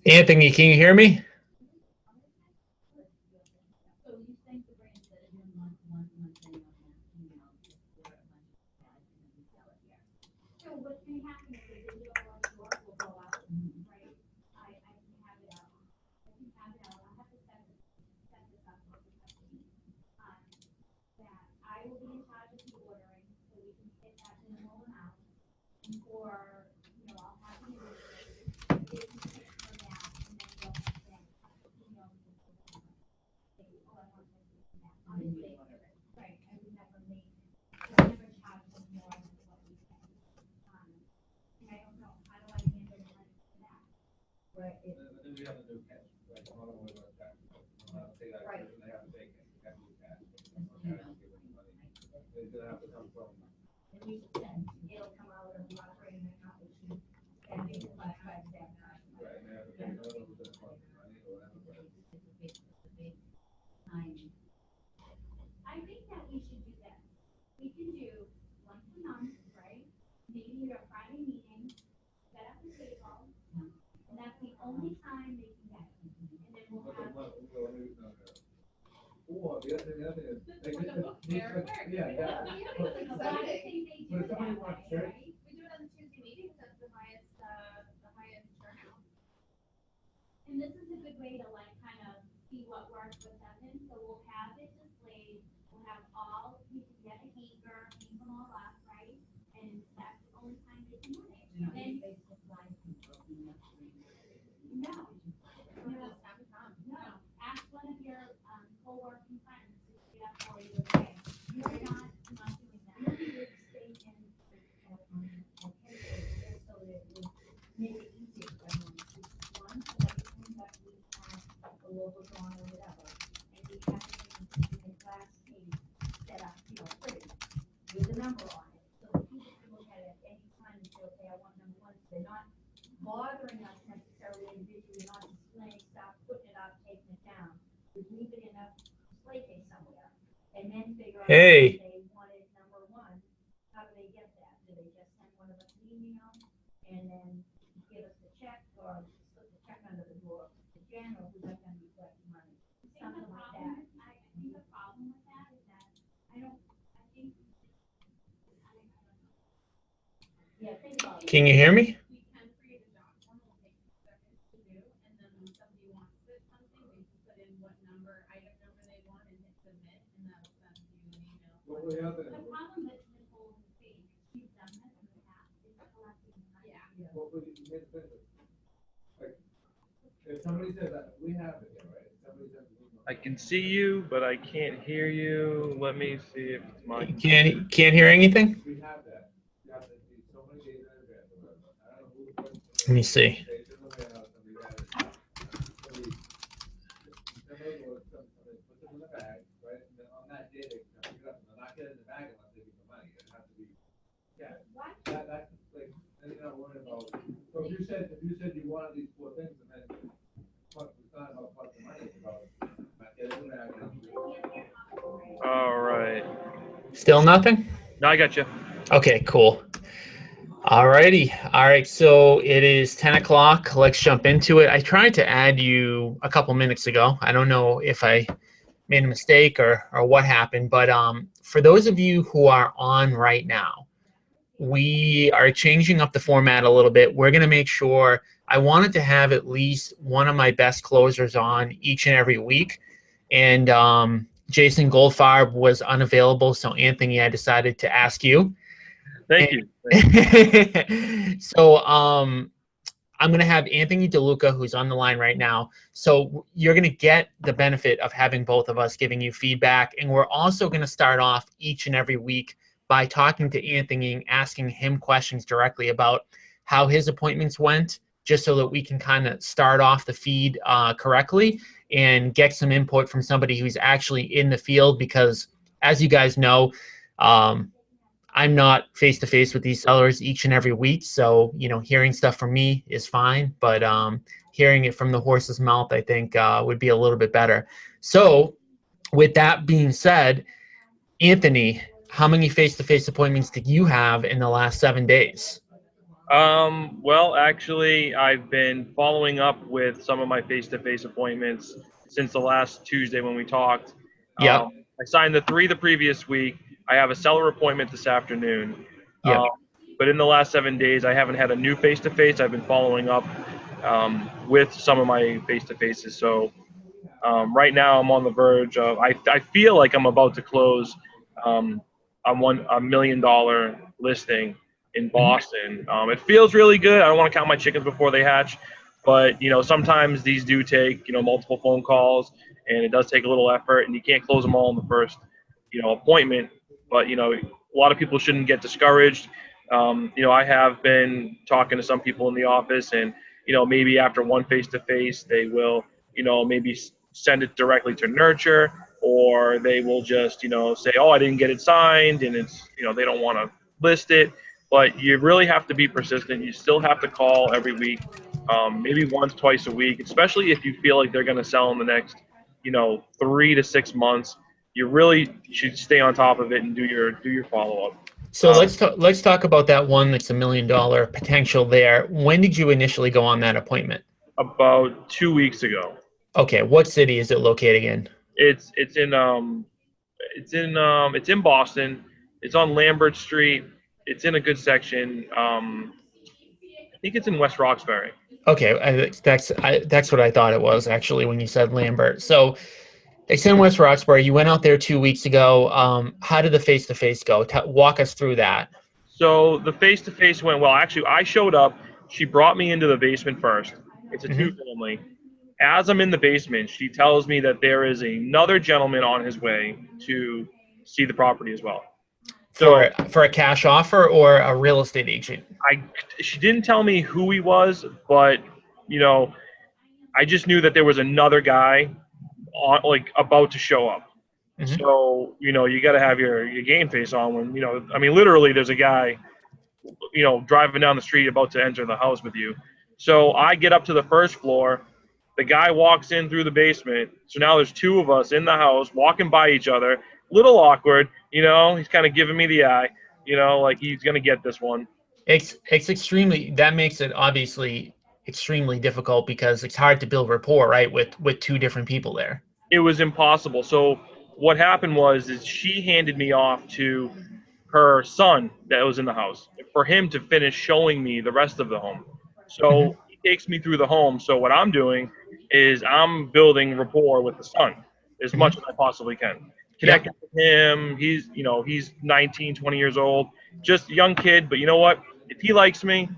Anthony, can you hear me? Hey. Can you hear me? I can see you, but I can't hear you. Let me see if it's my Can't hear anything? Let me see. All right. Still nothing? No, I got you. Okay, cool. Alrighty. All right, so it is 10 o'clock. Let's jump into it. I tried to add you a couple minutes ago. I don't know if I made a mistake or what happened, but for those of you who are on right now, we are changing up the format a little bit. We're going to make sure I wanted to have at least one of my best closers on each and every week. And Jason Goldfarb was unavailable, so Anthony, I decided to ask you. Thank you. So I'm going to have Anthony DeLuca, who's on the line right now. So you're going to get the benefit of having both of us giving you feedback. And we're also going to start off each and every week by talking to Anthony and asking him questions directly about how his appointments went, just so that we can kind of start off the feed correctly and get some input from somebody who's actually in the field. Because as you guys know, I'm not face-to-face with these sellers each and every week, so hearing stuff from me is fine, but hearing it from the horse's mouth, I think, would be a little bit better. So with that being said, Anthony, how many face-to-face appointments did you have in the last 7 days? Well, actually, I've been following up with some of my face-to-face appointments since the last Tuesday when we talked. Yep. I signed the three the previous week. I have a seller appointment this afternoon. Um, Yep. but in the last 7 days, I haven't had a new face-to-face. I've been following up with some of my face-to-faces. So right now, I'm on the verge of. I feel like I'm about to close um, on $1 million listing in Mhm. Boston. It feels really good. I don't want to count my chickens before they hatch, but sometimes these do take multiple phone calls, and it does take a little effort, and you can't close them all in the first appointment. But a lot of people shouldn't get discouraged. I have been talking to some people in the office, and maybe after one face to face, they will maybe send it directly to nurture, or they will just say, oh, I didn't get it signed, and it's they don't want to list it. But you really have to be persistent. You still have to call every week, maybe once, twice a week, especially if you feel like they're going to sell in the next 3 to 6 months. You really should stay on top of it and do your follow up. So let's talk about that one that's $1 million potential there. When did you initially go on that appointment? About 2 weeks ago. Okay, what city is it located in? It's in Boston. It's on Lambert Street. It's in a good section. I think it's in West Roxbury. Okay, that's what I thought it was actually when you said Lambert. So it's in West Roxbury. You went out there 2 weeks ago. How did the face-to-face go? Walk us through that. So the face to face went well. Actually, I showed up. She brought me into the basement first. It's a two Hmm. family. As I'm in the basement, she tells me that there is another gentleman on his way to see the property as well. So For a cash offer or a real estate agent? I she didn't tell me who he was, but you know, I just knew that there was another guy on like about to show up. Hmm. So, you got to have your game face on when, I mean, literally there's a guy, driving down the street about to enter the house with you. So I get up to the first floor. The guy walks in through the basement. So now there's two of us in the house walking by each other. Little awkward, he's kind of giving me the eye, like he's going to get this one. It's extremely, that makes it obviously extremely difficult because it's hard to build rapport, right, with two different people there. It was impossible. So what happened was is she handed me off to her son that was in the house for him to finish showing me the rest of the home. Hmm. So he takes me through the home. So what I'm doing is I'm building rapport with the son as Hmm. much as I possibly can. Yep. Connecting with him. He's 19, 20 years old, just a young kid. But you know what? If he likes me,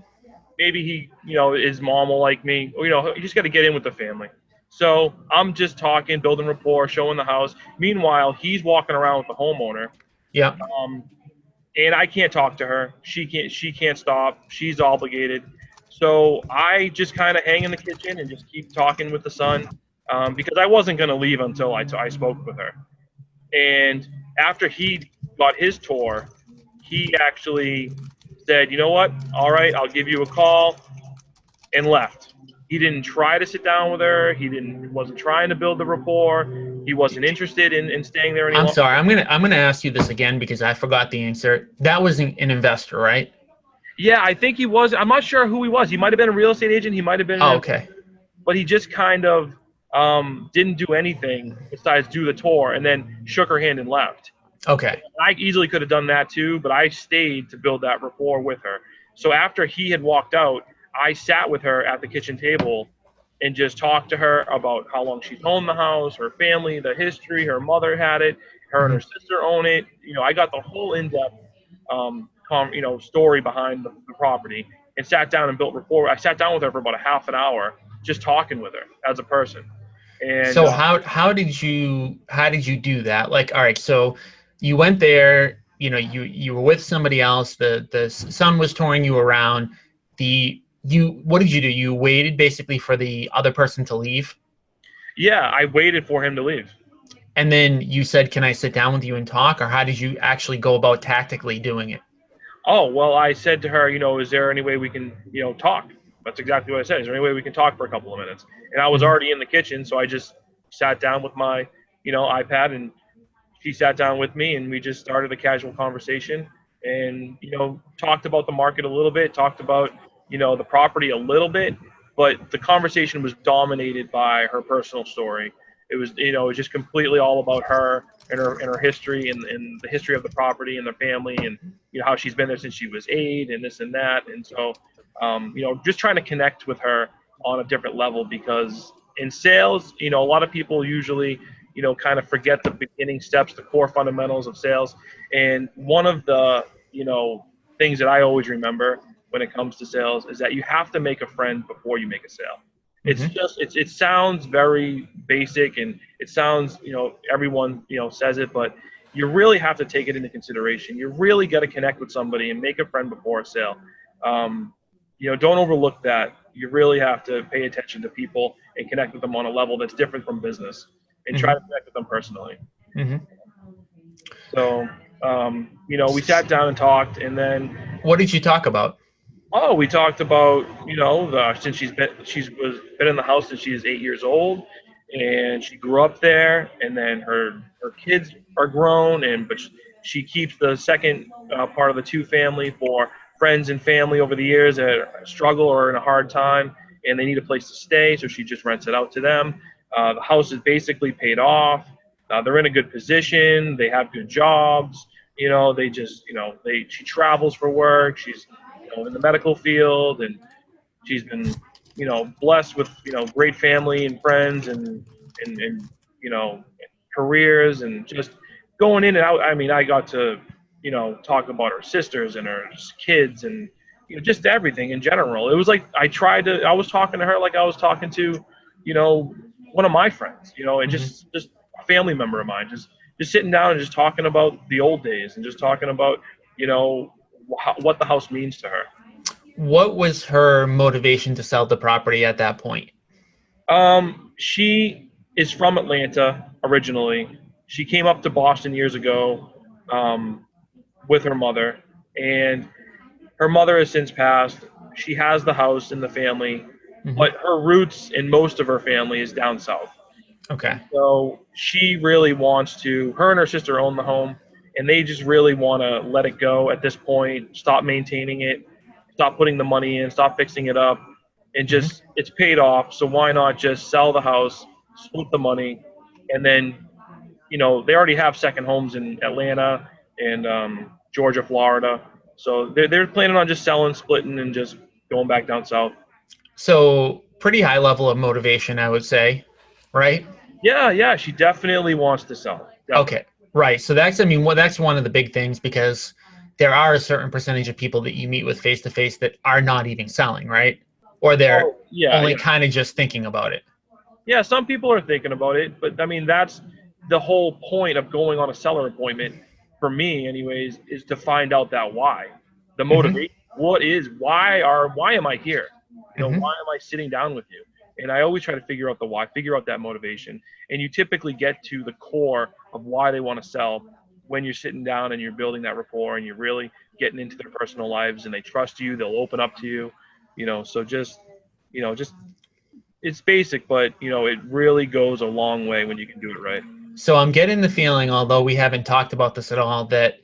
maybe his mom will like me. Or, you just got to get in with the family. So I'm just talking, building rapport, showing the house. Meanwhile, he's walking around with the homeowner. Yep. Um, and I can't talk to her. She can't stop. She's obligated. So I just kind of hang in the kitchen and just keep talking with the son, because I wasn't going to leave until I spoke with her. And after he got his tour, he actually said, "You know what? All right, I'll give you a call," and left. He didn't try to sit down with her. He wasn't trying to build the rapport. He wasn't interested in staying there any I'm longer. sorry. I'm gonna ask you this again because I forgot the answer. That was an investor, right? Yeah, I think he was. I'm not sure who he was. He might have been a real estate agent. He might have been Oh, an, okay. but he just kind of didn't do anything besides do the tour and then shook her hand and left. Okay. I easily could have done that too, but I stayed to build that rapport with her. So after he had walked out, I sat with her at the kitchen table and just talked to her about how long she's owned the house, her family, the history, her mother had it, her and Hmm. her sister own it. I got the whole in-depth story behind the property and sat down and built rapport. I sat down with her for about a half an hour just talking with her as a person. And So how did you do that? Like, all right, so you went there, you were with somebody else, the son was touring you around. What did you do? You waited basically for the other person to leave, yeah, I waited for him to leave. and then you said, "Can I sit down with you and talk?" Or how did you actually go about tactically doing it? Oh, well, I said to her, is there any way we can, talk? That's exactly what I said. Is there any way we can talk for a couple of minutes? And I was Hmm. already in the kitchen, so I just sat down with my, iPad, and she sat down with me, and we just started a casual conversation. and talked about the market a little bit, talked about the property a little bit, but the conversation was dominated by her personal story. It was just completely all about her and her history and the history of the property and the family, and how she's been there since she was 8 and this and that. And so just trying to connect with her on a different level, because in sales, a lot of people usually kind of forget the beginning steps, the core fundamentals of sales. And one of the things that I always remember when it comes to sales is that you have to make a friend before you make a sale. It's Mm-hmm. just it sounds very basic, and it sounds everyone says it, but you really have to take it into consideration. You really got to connect with somebody and make a friend before a sale. Don't overlook that. You really have to pay attention to people and connect with them on a level that's different from business, and try to Mm-hmm. connect with them personally. Mm-hmm. So, we sat down and talked, and then What did you talk about? we talked about since she's been in the house since she is 8 years old, and she grew up there, and then her kids are grown, but she keeps the second part of the two family for friends and family over the years that struggle or in a hard time, and they need a place to stay, so she just rents it out to them. The house is basically paid off. They're in a good position. They have good jobs. They just she travels for work. She's in the medical field, and she's been blessed with great family and friends, and careers, and just going in and out. I mean, I got to talk about her sisters and her kids, and just everything in general. It was like I was talking to her like I was talking to one of my friends, and Mm-hmm. just a family member of mine, just sitting down and just talking about the old days, and just talking about what the house means to her. What was her motivation to sell the property at that point? She is from Atlanta originally. She came up to Boston years ago, um, with her mother, and her mother has since passed. She has the house and the family, Mm-hmm. but her roots and most of her family is down south. Okay. So she really wants to. Her and her sister own the home, and they just really want to let it go at this point. Stop maintaining it, stop putting the money in, stop fixing it up, and Mm-hmm. just it's paid off. So why not just sell the house, split the money, and then they already have second homes in Atlanta and Georgia, Florida. So they're planning on just selling, splitting, and just going back down south. So pretty high level of motivation, I would say, right? Yeah, yeah, she definitely wants to sell. Definitely. Okay, right. So that's, I mean, well, that's one of the big things because there are a certain percentage of people that you meet with face to face that are not even selling, right? Or they're Oh, yeah, only yeah. kind of just thinking about it. Yeah, some people are thinking about it, but I mean that's the whole point of going on a seller appointment for me anyways, is to find out that why. The Mm-hmm. motivation. Why am I here? Mm-hmm. Why am I sitting down with you? And I always try to figure out the why, figure out that motivation. And you typically get to the core of why they want to sell when you're sitting down and you're building that rapport, and you're really getting into their personal lives, and they trust you, they'll open up to you, so just it's basic, but it really goes a long way when you can do it right. So I'm getting the feeling, although we haven't talked about this at all, that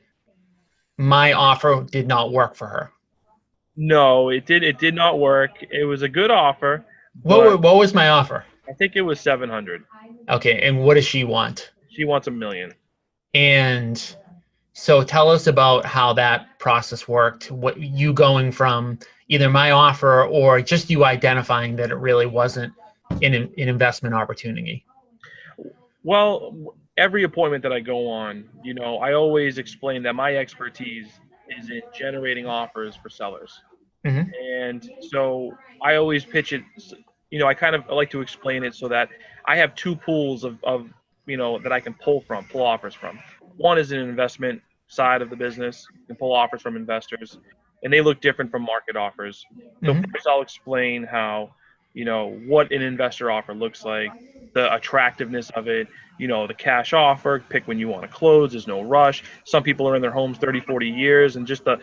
my offer did not work for her. No, it did not work. It was a good offer, What but what was my offer? I think it was 700. Okay, and what does she want? She wants 1 million. And so tell us about how that process worked. What you going from either my offer or just you identifying that it really wasn't an investment opportunity. Well, every appointment that I go on, I always explain that my expertise is in generating offers for sellers. Mm-hmm. And so I always pitch it, I kind of like to explain it so that I have two pools of that I can pull offers from. One is an investment side of the business. You can pull offers from investors, and they look different from market offers. So Mm-hmm. first I'll explain how, what an investor offer looks like, the attractiveness of it, the cash offer, pick when you want to close, there's no rush. Some people are in their homes 30, 40 years, and just the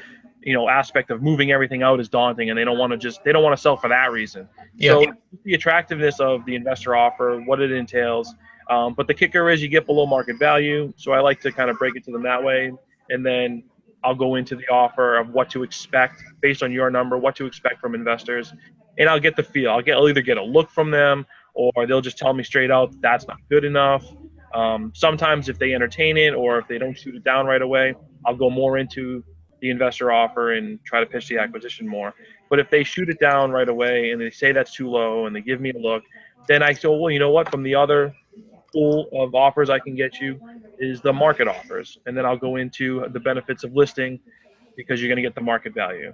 aspect of moving everything out is daunting, and they don't want to sell for that reason. Yep. So the attractiveness of the investor offer, what it entails, but the kicker is you get below market value. So I like to kind of break it to them that way, and then I'll go into the offer of what to expect based on your number, what to expect from investors, and I'll get the feel. I'll either get a look from them, or they'll just tell me straight out that's not good enough. Sometimes if they entertain it or if they don't shoot it down right away, I'll go more into the investor offer and try to pitch the acquisition more. But if they shoot it down right away and they say that's too low and they give me a look, then I say, well, you know what? From the other pool of offers I can get you is the market offers, and then I'll go into the benefits of listing because you're going to get the market value.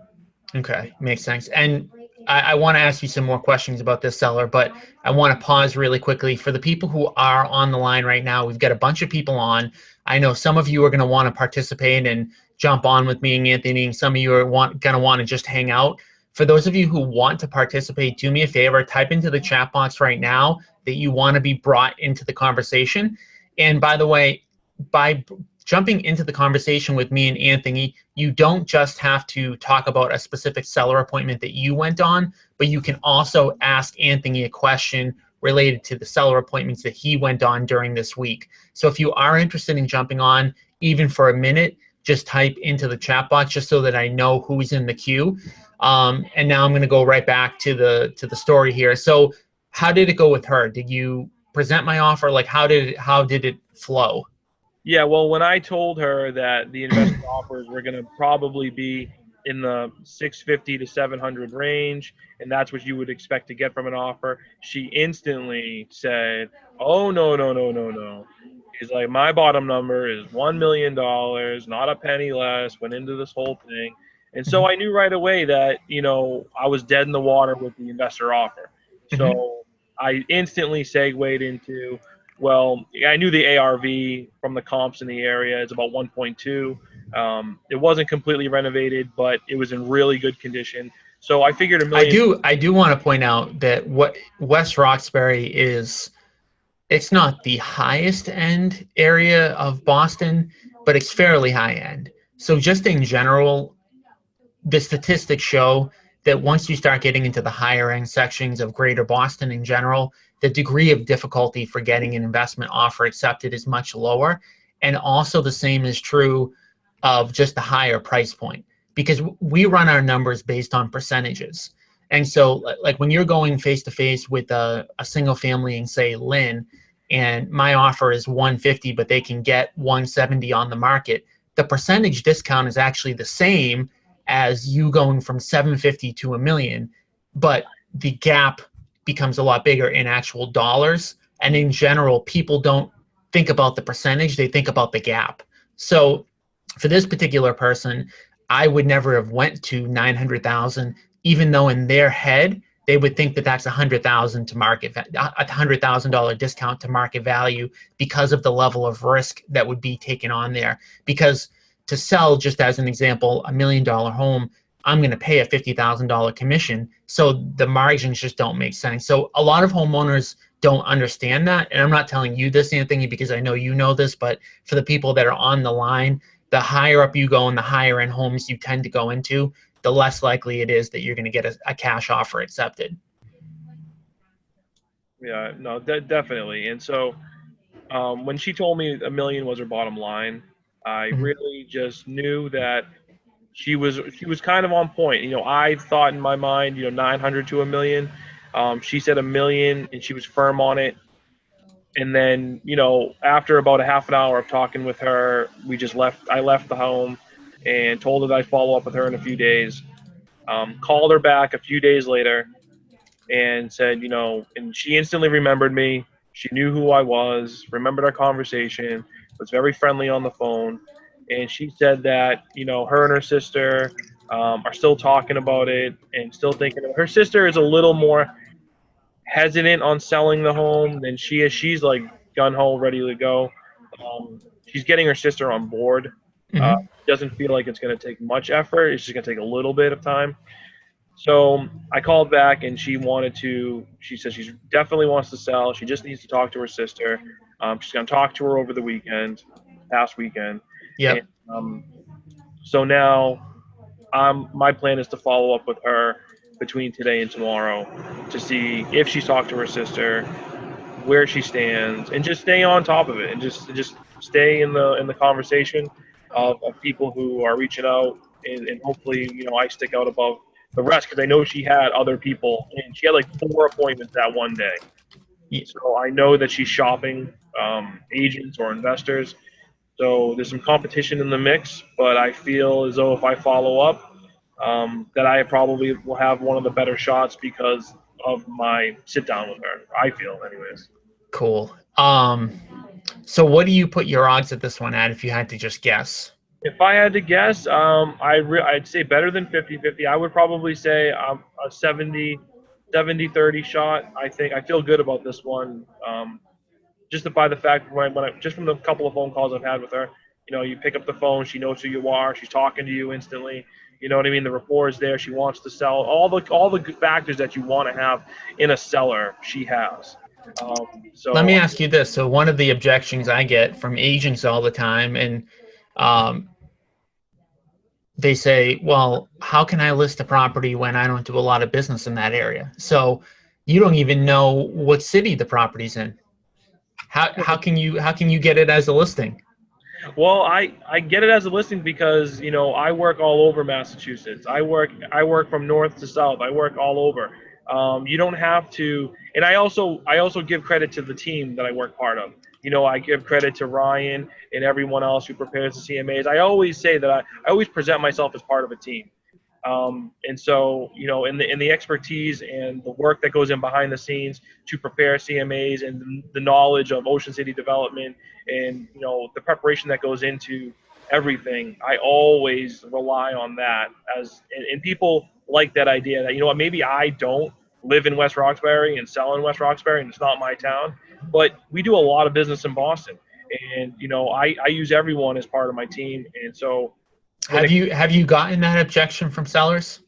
Okay, makes sense. And I want to ask you some more questions about this seller, but I want to pause really quickly. For the people who are on the line right now, we've got a bunch of people on. I know some of you are going to want to participate and jump on with me and Anthony, and some of you are going to want to just hang out. For those of you who want to participate, do me a favor, type into the chat box right now that you want to be brought into the conversation. And by the way, by jumping into the conversation with me and Anthony, you don't just have to talk about a specific seller appointment that you went on, but you can also ask Anthony a question related to the seller appointments that he went on during this week. So if you are interested in jumping on, even for a minute, just type into the chat box just so that I know who's in the queue. And now I'm going to go right back to the story here. So how did it go with her? Did you present my offer? Like how did it flow? Yeah, well, when I told her that the investment offers were going to probably be in the 650 to 700 range, and that's what you would expect to get from an offer, she instantly said, "Oh, no, no, no, no, no." She's like, "My bottom number is $1 million, not a penny less." Went into this whole thing, and so I knew right away that I was dead in the water with the investor offer. So I instantly segued into, well, I knew the ARV from the comps in the area is about 1.2. It wasn't completely renovated, but it was in really good condition. So I figured $1 million. I do want to point out that what West Roxbury is, it's not the highest end area of Boston, but it's fairly high end. So just in general, the statistics show that once you start getting into the higher end sections of Greater Boston in general, the degree of difficulty for getting an investment offer accepted is much lower. And also the same is true of just the higher price point, because we run our numbers based on percentages. And so like when you're going face to face with a single family in, say, Lynn, and my offer is 150, but they can get 170 on the market, the percentage discount is actually the same as you going from 750 to $1 million, but the gap becomes a lot bigger in actual dollars. And in general, people don't think about the percentage, they think about the gap. So for this particular person, I would never have went to 900,000, even though in their head, they would think that that's $100,000 to market, $100,000 discount to market value because of the level of risk that would be taken on there. Because to sell, just as an example, $1 million home, I'm going to pay a $50,000 commission. So the margins just don't make sense. So a lot of homeowners don't understand that. And I'm not telling you this, Anthony, because I know you know this, but for the people that are on the line, the higher up you go and the higher end homes you tend to go into, the less likely it is that you're going to get a cash offer accepted. Yeah, no, definitely. And so when she told me $1 million was her bottom line, I really just knew that she was kind of on point. I thought in my mind, 900 to $1 million. She said $1 million, and she was firm on it. And then, after about a half an hour of talking with her, I left the home and told her that I'd follow up with her in a few days. Called her back a few days later and said, and she instantly remembered me. She knew who I was, remembered our conversation, was very friendly on the phone. And she said that, her and her sister are still talking about it and still thinking of it. Her sister is a little more hesitant on selling the home than she is. She's like gun-ho, ready to go. She's getting her sister on board. Doesn't feel like it's going to take much effort. It's just going to take a little bit of time. So I called back, and she said she definitely wants to sell. She just needs to talk to her sister. She's going to talk to her over the past weekend. Yeah. So now my plan is to follow up with her between today and tomorrow to see if she's talked to her sister, where she stands, and just stay on top of it and just stay in the conversation. of people who are reaching out, and hopefully, I stick out above the rest because I know she had other people, and she had like 4 appointments that one day. Ye- So I know that she's shopping agents or investors. So there's some competition in the mix, but I feel as though if I follow up, that I probably will have one of the better shots because of my sit down with her. I feel, anyways. Cool. So what do you put your odds at this one at if you had to just guess? If I had to guess, I'd say better than 50-50. I would probably say a 70-30 shot. I think I feel good about this one. Just by the fact just from the couple of phone calls I've had with her, you pick up the phone, she knows who you are, she's talking to you instantly. You know what I mean? The rapport is there. She wants to sell. All the good factors that you want to have in a seller, she has. So Let me ask you this. So one of the objections I get from agents all the time, and um, they say, well, how can I list a property when I don't do a lot of business in that area? So you don't even know what city the property's in. How can you get it as a listing? Well, I get it as a listing because I work all over Massachusetts. I work from north to south. I work all over. You don't have to, and I also give credit to the team that I work part of. I give credit to Ryan and everyone else who prepares the CMAs. I always say that I always present myself as part of a team. And so, in the expertise and the work that goes in behind the scenes to prepare CMAs and the knowledge of Ocean City development and, the preparation that goes into everything, I always rely on that and people like that idea that, what, maybe I don't live in West Roxbury and sell in West Roxbury and it's not my town, but we do a lot of business in Boston. And, I use everyone as part of my team. And so, Have you gotten that objection from sellers?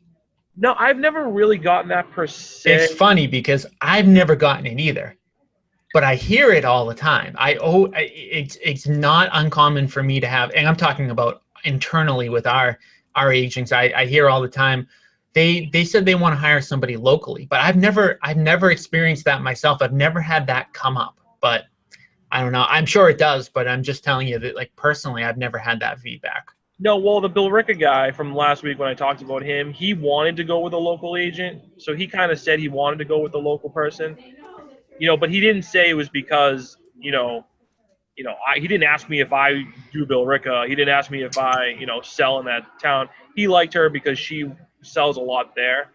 no, I've never really gotten that per se. It's funny because I've never gotten it either, but I hear it all the time. It's not uncommon for me to have, and I'm talking about internally with our agents. I hear all the time. They said they want to hire somebody locally, but I've never experienced that myself. I've never had that come up, but I don't know. I'm sure it does, but I'm just telling you that, like, personally, I've never had that feedback. No, well, the Bill Ricca guy from last week when I talked about him, he wanted to go with a local agent, so he kind of said he wanted to go with the local person, but he didn't say it was because, he didn't ask me if I do Bill Ricca. He didn't ask me if I, sell in that town. He liked her because she sells a lot there,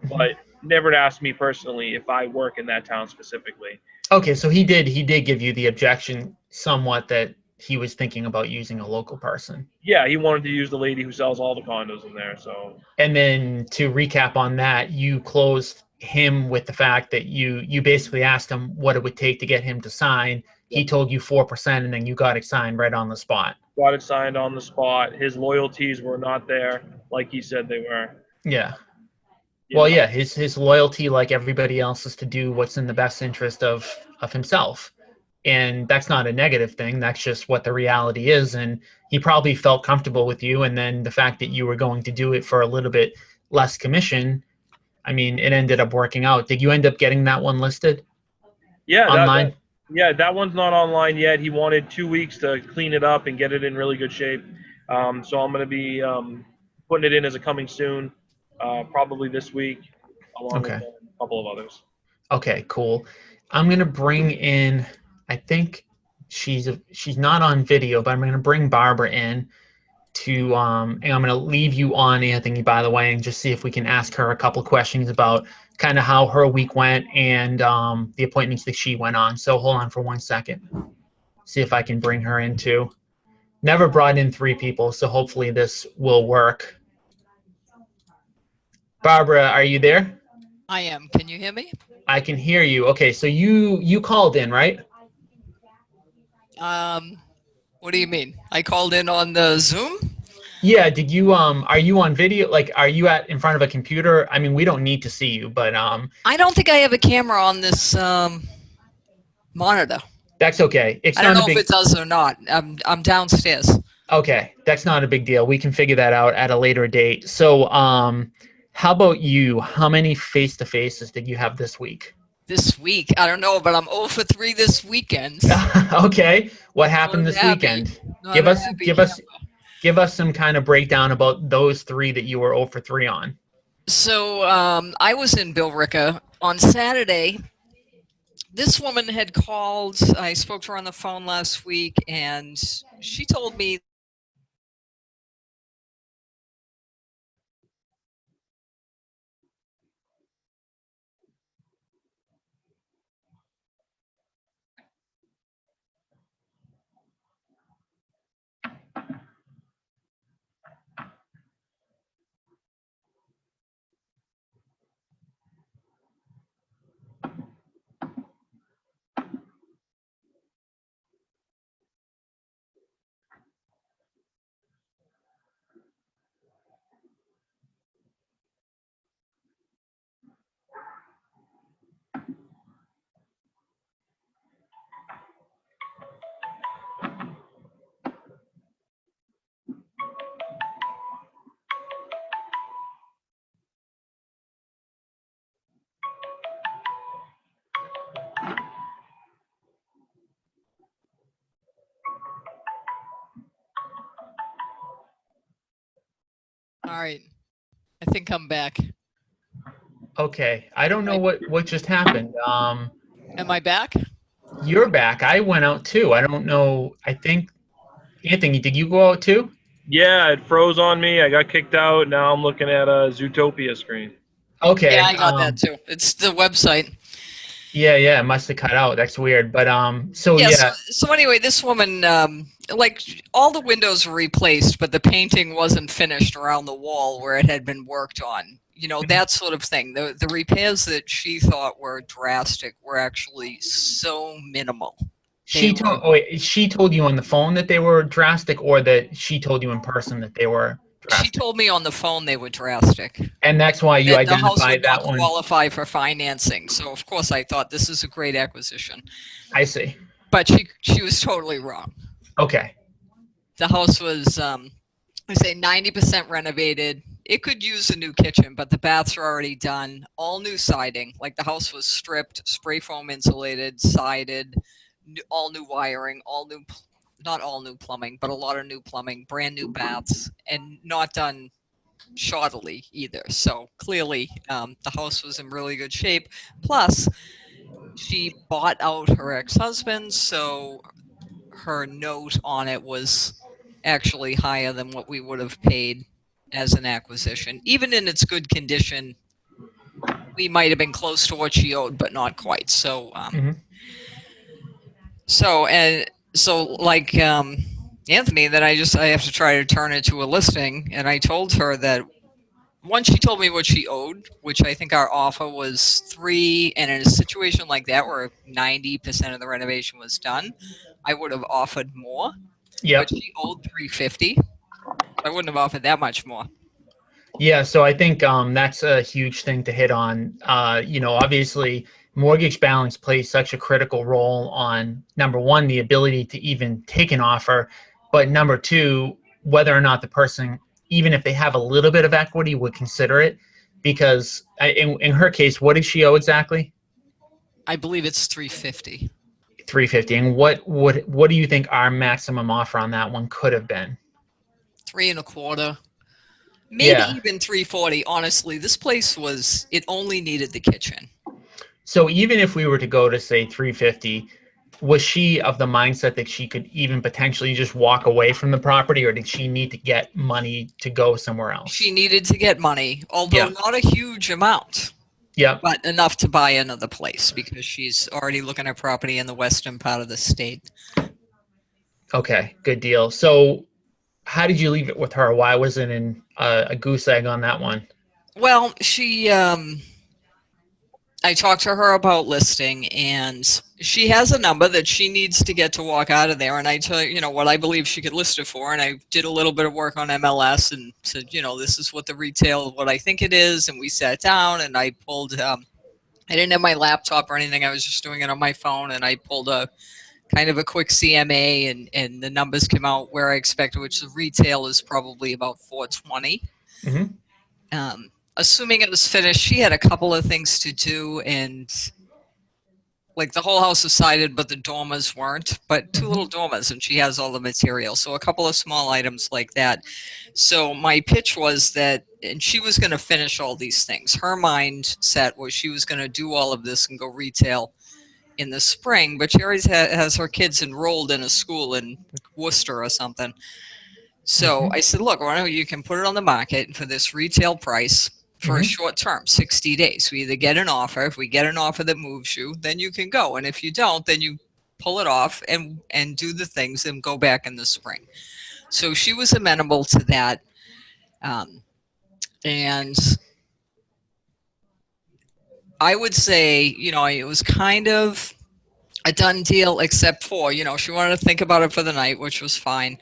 but never asked me personally if I work in that town specifically. Okay, so he did give you the objection somewhat that he was thinking about using a local person. Yeah, he wanted to use the lady who sells all the condos in there. So. And then to recap on that, you closed him with the fact that you basically asked him what it would take to get him to sign. He told you 4%, and then you got it signed right on the spot. Got it signed on the spot. His loyalties were not there like he said they were. Yeah. Well, yeah, his loyalty, like everybody else, is to do what's in the best interest of himself. And that's not a negative thing. That's just what the reality is. And he probably felt comfortable with you. And then the fact that you were going to do it for a little bit less commission, I mean, it ended up working out. Did you end up getting that one listed? Yeah. Online? That one's not online yet. He wanted 2 weeks to clean it up and get it in really good shape. So I'm going to be putting it in as a coming soon, probably this week, along with a couple of others. Okay, cool. I'm going to bring in, I think she's not on video, but I'm going to bring Barbara in to, and I'm going to leave you on, Anthony, by the way, and just see if we can ask her a couple questions about kind of how her week went and the appointments that she went on. So hold on for 1 second. See if I can bring her in too. Never brought in 3 people, so hopefully this will work. Barbara, are you there? I am. Can you hear me? I can hear you. Okay, so you called in, right? What do you mean? I called in on the Zoom? Yeah, did you are you on video? Like, are you in front of a computer? I mean, we don't need to see you, but I don't think I have a camera on this monitor. That's okay. I don't know if it does or not. I'm downstairs. Okay, that's not a big deal. We can figure that out at a later date. So, how about you? How many face-to-faces did you have this week? This week? I don't know, but I'm 0 for 3 this weekend. Okay. What happened this weekend? Give us Give us some kind of breakdown about those 3 that you were 0 for 3 on. So I was in Billerica on Saturday. This woman had called. I spoke to her on the phone last week, and she told me all right, I think I'm back. Okay. I don't know what just happened. Am I back? You're back. I went out too. I don't know. I think, Anthony, did you go out too? Yeah, it froze on me. I got kicked out. Now I'm looking at a Zootopia screen. Okay. Yeah, I got that too. It's the website. Yeah, it must have cut out. That's weird. But so Yeah. yeah. So anyway, this woman, like all the windows were replaced, but the painting wasn't finished around the wall where it had been worked on. You know, that sort of thing. The repairs that she thought were drastic were actually so minimal. She told you on the phone that they were drastic, or that she told you in person that they were drastic? She told me on the phone they were drastic. And that's why you That the house identified would not that one. qualify for financing. So of course I thought this is a great acquisition. I see. But she was totally wrong. Okay. The house was I say 90% renovated. It could use a new kitchen, but the baths are already done. All new siding. Like the house was stripped, spray foam insulated, sided, all new wiring, not all new plumbing, but a lot of new plumbing, brand new baths, and not done shoddily either. So clearly, the house was in really good shape. Plus, she bought out her ex-husband, so her note on it was actually higher than what we would have paid as an acquisition. Even in its good condition, we might have been close to what she owed, but not quite. So, so like Anthony, that I have to try to turn it to a listing, and I told her that once she told me what she owed, which I think our offer was 3, and in a situation like that where 90% of the renovation was done, I would have offered more. Yeah. But she owed $350. I wouldn't have offered that much more. Yeah, so I think that's a huge thing to hit on. Obviously, mortgage balance plays such a critical role on, number one, the ability to even take an offer, but number two, whether or not the person, even if they have a little bit of equity, would consider it. Because in her case, what did she owe exactly? I believe it's $350. $350. And what do you think our maximum offer on that one could have been? 3.25. Maybe even $340. Honestly, this place it only needed the kitchen. So even if we were to go to say $350, was she of the mindset that she could even potentially just walk away from the property, or did she need to get money to go somewhere else? She needed to get money, although not a huge amount. Yeah. But enough to buy another place, because she's already looking at property in the western part of the state. Okay, good deal. So how did you leave it with her? Why wasn't in a goose egg on that one? Well, I talked to her about listing, and she has a number that she needs to get to walk out of there. And I tell you, what I believe she could list it for. And I did a little bit of work on MLS and said, this is what what I think it is. And we sat down, and I pulled, I didn't have my laptop or anything. I was just doing it on my phone, and I pulled a kind of a quick CMA, and the numbers came out where I expected, which the retail is probably about $420. Assuming it was finished, she had a couple of things to do, and like the whole house is sided, but the dormers weren't, but two little dormers, and she has all the material. So a couple of small items like that. So my pitch was that, and she was going to finish all these things. Her mindset was she was going to do all of this and go retail in the spring, but she always has her kids enrolled in a school in Worcester or something. So I said, look, why don't you can put it on the market for this retail price for a short term, 60 days. We either get an offer. If we get an offer that moves you, then you can go. And if you don't, then you pull it off and do the things and go back in the spring. So she was amenable to that. And I would say, it was kind of a done deal, except for, she wanted to think about it for the night, which was fine.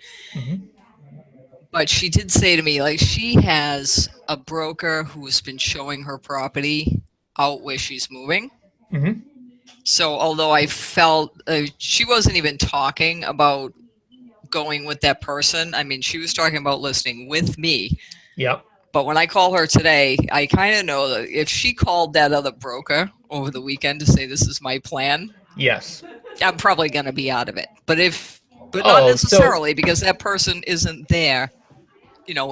But she did say to me, like, she has a broker who has been showing her property out where she's moving. So although I felt she wasn't even talking about going with that person. I mean, she was talking about listing with me. Yep. But when I call her today, I kind of know that if she called that other broker over the weekend to say this is my plan, yes, I'm probably going to be out of it. But not necessarily, because that person isn't there,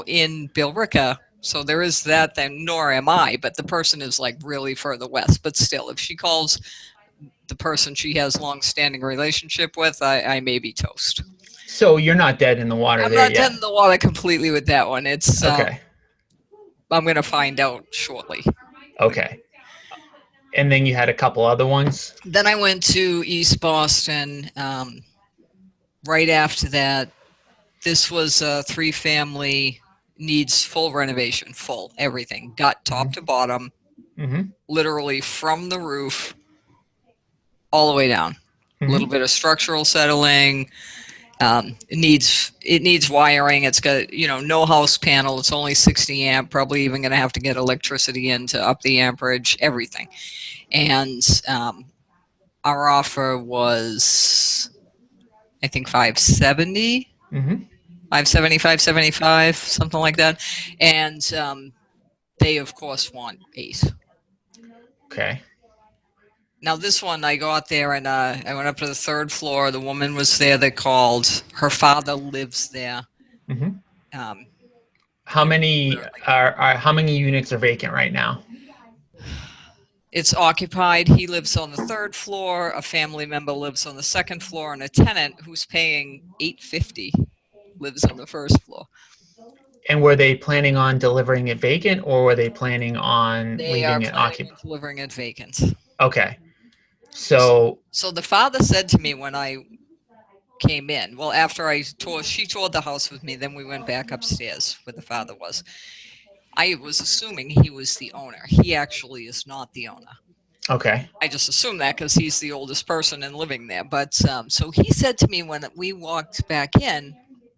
in Billerica. So there is that then, nor am I, but the person is like really further west. But still, if she calls the person she has long-standing relationship with, I may be toast. So you're not dead in the water I'm there not yet. dead in the water completely with that one. It's okay. I'm going to find out shortly. Okay. And then you had a couple other ones? Then I went to East Boston. Right after that, this was a 3-family, needs full renovation, full, everything. Gut, top to bottom, literally from the roof all the way down. A little bit of structural settling. It needs wiring. It's got, no house panel. It's only 60 amp, probably even going to have to get electricity in to up the amperage, everything. And our offer was, I think, 570. 570, 575, something like that. And they, of course, want 8. Okay. Now, this one, I go out there and I went up to the 3rd floor. The woman was there that called. Her father lives there. How many how many units are vacant right now? It's occupied. He lives on the 3rd floor. A family member lives on the 2nd floor, and a tenant who's paying $850 lives on the 1st floor. And were they planning on delivering it vacant, or were they planning on leaving it occupied? Delivering it vacant. Okay. So the father said to me when I came in, well, after she toured the house with me, then we went back upstairs where the father was. I was assuming he was the owner. He actually is not the owner. Okay. I just assumed that because he's the oldest person and living there. But so he said to me when we walked back in,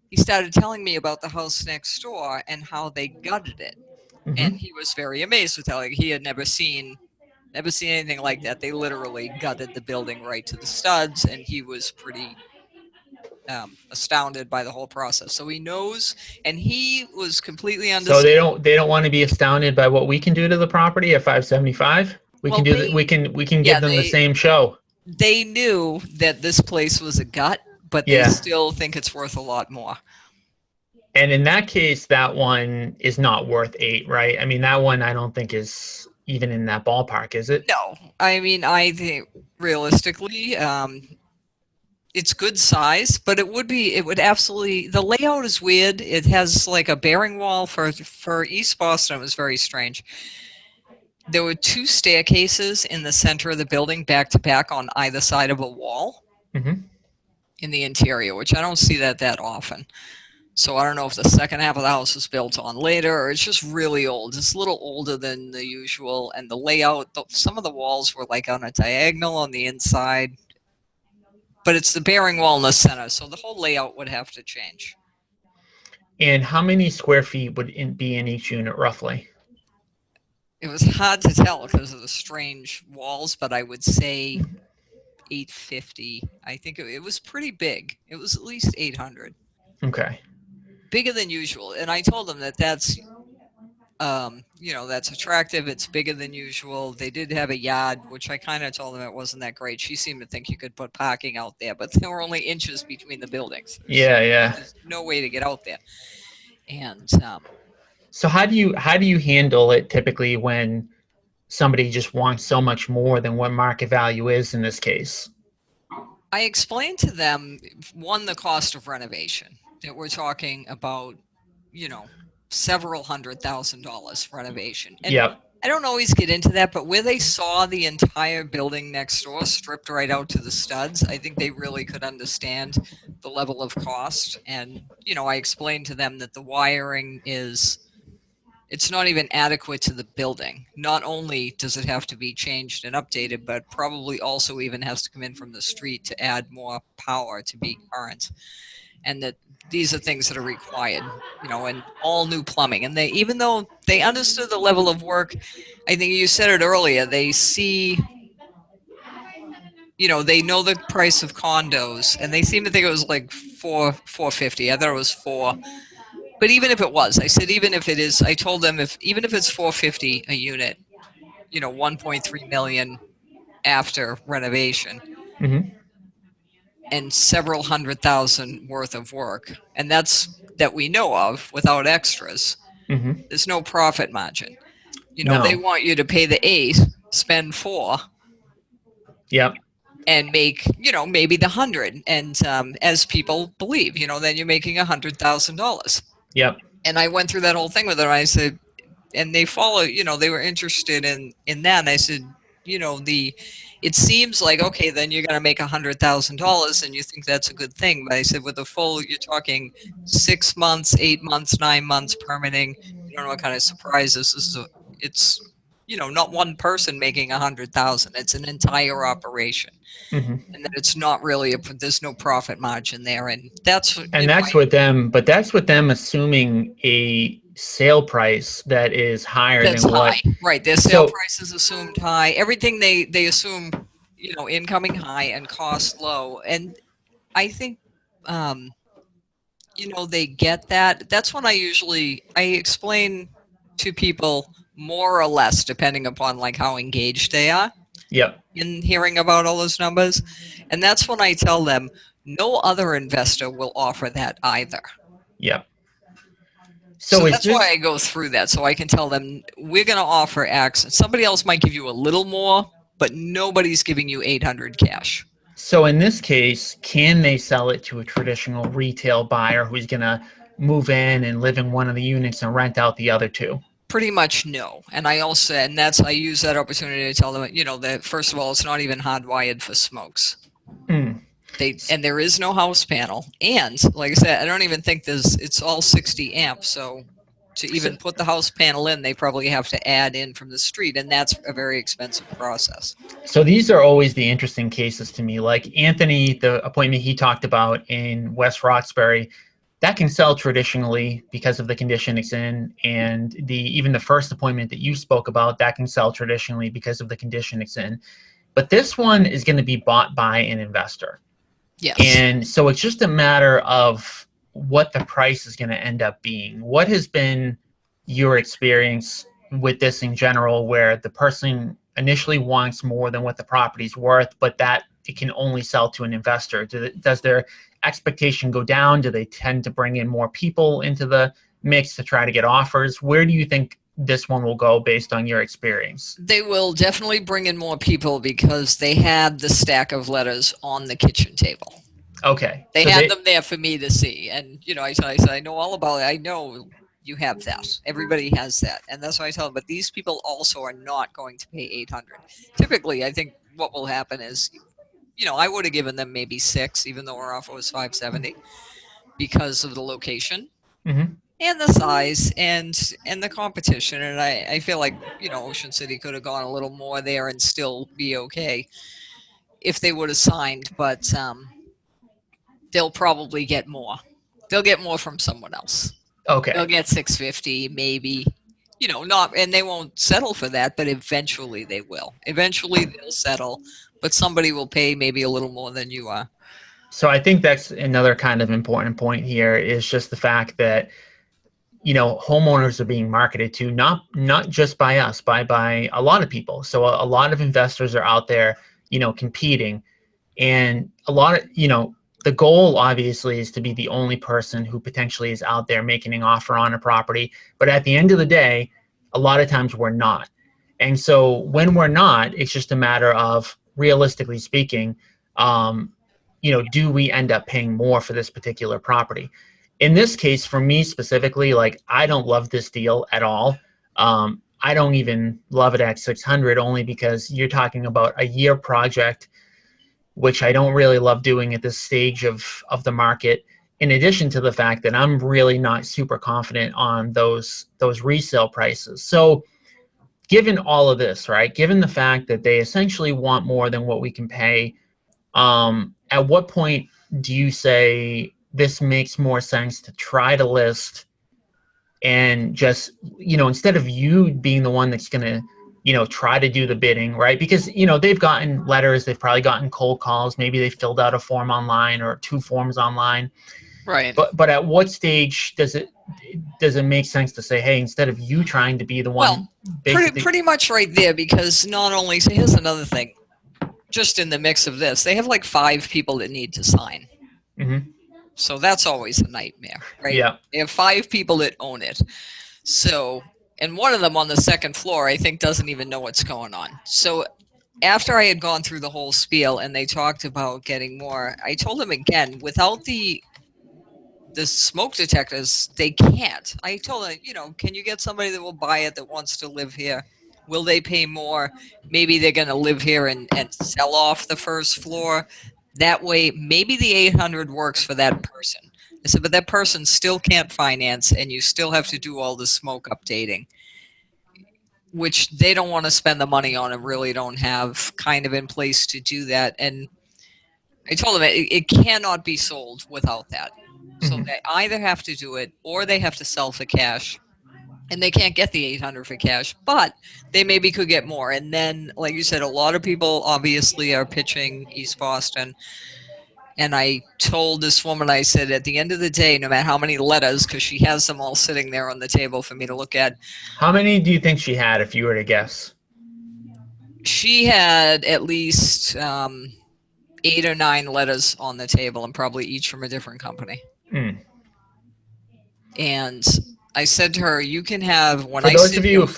he started telling me about the house next door and how they gutted it. And he was very amazed with how he had never seen anything like that. They literally gutted the building right to the studs, and he was pretty astounded by the whole process. So he knows, and he was completely understanding. So they don't want to be astounded by what we can do to the property at 575. We can give them the same show. They knew that this place was a gut, but they still think it's worth a lot more. And in that case, that one is not worth 8, right? I mean, that one I don't think is even in that ballpark, is it? No. I mean, I think realistically, it's good size, but it would absolutely, the layout is weird. It has like a bearing wall for East Boston. It was very strange. There were 2 staircases in the center of the building, back to back on either side of a wall in the interior, which I don't see that often. So I don't know if the second half of the house was built on later, or it's just really old. It's a little older than the usual, and the layout, some of the walls were like on a diagonal on the inside, but it's the bearing wall in the center, so the whole layout would have to change. And how many square feet would be in each unit, roughly? It was hard to tell because of the strange walls, but I would say 850. I think it was pretty big. It was at least 800. Okay. Bigger than usual. And I told them that's that's attractive. It's bigger than usual. They did have a yard, which I kind of told them it wasn't that great. She seemed to think you could put parking out there, but there were only inches between the buildings. There's no way to get out there. And so how do you handle it typically when somebody just wants so much more than what market value is in this case? I explained to them, one, the cost of renovation, that we're talking about, several $100,000 renovation. And Yep. I don't always get into that, but where they saw the entire building next door stripped right out to the studs, I think they really could understand the level of cost. And, I explained to them that the wiring it's not even adequate to the building. Not only does it have to be changed and updated, but probably also even has to come in from the street to add more power to be current. And that these are things that are required, and all new plumbing. And even though they understood the level of work, I think you said it earlier, they see, they know the price of condos, and they seem to think it was like $450. I thought it was $4. But even if it was, I said, even if it is, I told them even if it's $450 a unit, $1.3 million after renovation. Mm-hmm. And several $100,000 worth of work, and that we know of without extras. Mm-hmm. There's no profit margin. No. They want you to pay the $8, spend $4. Yep. And make maybe the $100, and as people believe, then you're making $100,000. Yep. And I went through that whole thing with her. I said, and they follow. They were interested in that. And I said, it seems like, okay, then you're going to make $100,000 and you think that's a good thing. But I said, with you're talking 6 months, 8 months, 9 months permitting. You don't know what kind of surprises it's not one person making $100,000. It's an entire operation. Mm-hmm. And that it's not really there's no profit margin there. And that's with them assuming a sale price that is higher than high. Right. Their sale price is assumed high. Everything they assume, incoming high and cost low. And I think, they get that. That's when I explain to people more or less, depending upon like how engaged they are. Yep. In hearing about all those numbers. And that's when I tell them no other investor will offer that either. Yep. So that's why I go through that, so I can tell them we're going to offer X. Somebody else might give you a little more, but nobody's giving you $800 cash. So in this case, can they sell it to a traditional retail buyer who's going to move in and live in one of the units and rent out the other two? Pretty much no. And I use that opportunity to tell them, that first of all, it's not even hardwired for smokes. Mm. And there is no house panel. And like I said, I don't even think it's all 60 amps. So to even put the house panel in, they probably have to add in from the street. And that's a very expensive process. So these are always the interesting cases to me. Like Anthony, the appointment he talked about in West Roxbury, that can sell traditionally because of the condition it's in, and even the first appointment that you spoke about, that can sell traditionally because of the condition it's in. But this one is going to be bought by an investor. Yes. And so it's just a matter of what the price is going to end up being. What has been your experience with this in general, where the person initially wants more than what the property's worth, but that it can only sell to an investor? Does their expectation go down? Do they tend to bring in more people into the mix to try to get offers? Where do you think this one will go based on your experience? They will definitely bring in more people because they had the stack of letters on the kitchen table. Okay. They had them there for me to see. And, I said, I know all about it. I know you have that. Everybody has that. And that's why I tell them. But these people also are not going to pay $800. Typically, I think what will happen is, I would have given them maybe $6, even though our offer was $570, because of the location. Mm-hmm. And the size and the competition. And I feel like, Ocean City could have gone a little more there and still be okay if they would have signed. But they'll probably get more. They'll get more from someone else. Okay. They'll get $650, maybe. Not, and they won't settle for that, but eventually they will. Eventually they'll settle, but somebody will pay maybe a little more than you are. So I think that's another kind of important point here, is just the fact that homeowners are being marketed to, not just by us, by a lot of people. So a lot of investors are out there, competing, and a lot of, the goal obviously is to be the only person who potentially is out there making an offer on a property. But at the end of the day, a lot of times we're not. And so when we're not, it's just a matter of, realistically speaking, do we end up paying more for this particular property? In this case, for me specifically, like, I don't love this deal at all. I don't even love it at 600, only because you're talking about a year project, which I don't really love doing at this stage of the market. In addition to the fact that I'm really not super confident on those resale prices. So given all of this, right, given the fact that they essentially want more than what we can pay, at what point do you say this makes more sense to try to list and just, instead of you being the one that's going to, try to do the bidding, right? Because, they've gotten letters, they've probably gotten cold calls, maybe they filled out a form online or 2 forms online. Right. But at what stage does it make sense to say, hey, instead of you trying to be the one? Well, pretty much right there, because not only, so here's another thing, just in the mix of this, they have like 5 people that need to sign. Mm-hmm. So that's always a nightmare, right? Yeah. They have 5 people that own it. So, and one of them on the 2nd floor, I think, doesn't even know what's going on. So after I had gone through the whole spiel and they talked about getting more, I told them again, without the smoke detectors, they can't. I told them, can you get somebody that will buy it, that wants to live here? Will they pay more? Maybe they're going to live here and sell off the 1st floor. That way, maybe the 800 works for that person. I said, but that person still can't finance, and you still have to do all the smoke updating, which they don't want to spend the money on and really don't have kind of in place to do that. And I told them it cannot be sold without that. So Mm-hmm. they either have to do it or they have to sell for cash. And they can't get the 800 for cash, but they maybe could get more. And then, like you said, a lot of people obviously are pitching East Boston. And I told this woman, I said, at the end of the day, no matter how many letters, because she has them all sitting there on the table for me to look at. How many do you think she had, if you were to guess? She had at least 8 or 9 letters on the table, and probably each from a different company. Mm. And I said to her, you can have, when for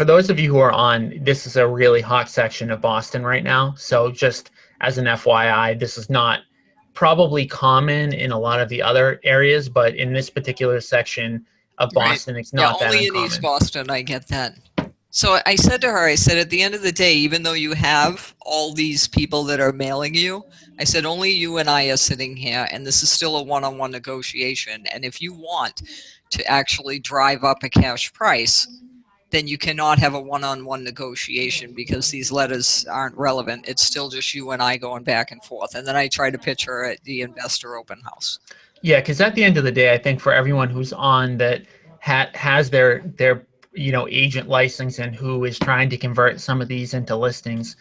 those of you who are on, this is a really hot section of Boston right now. So just as an FYI, this is not probably common in a lot of the other areas, but in this particular section of Boston, right. It's not that uncommon. Only in East Boston I get that. So I said to her, I said, at the end of the day, even though you have all these people that are mailing you, I said, only you and I are sitting here, and this is still a one-on-one negotiation. And if you want to actually drive up a cash price, then you cannot have a one-on-one negotiation because these letters aren't relevant. It's still just you and I going back and forth. And then I try to pitch her at the investor open house. Yeah, because at the end of the day, I think for everyone who's on that has their agent license and who is trying to convert some of these into listings,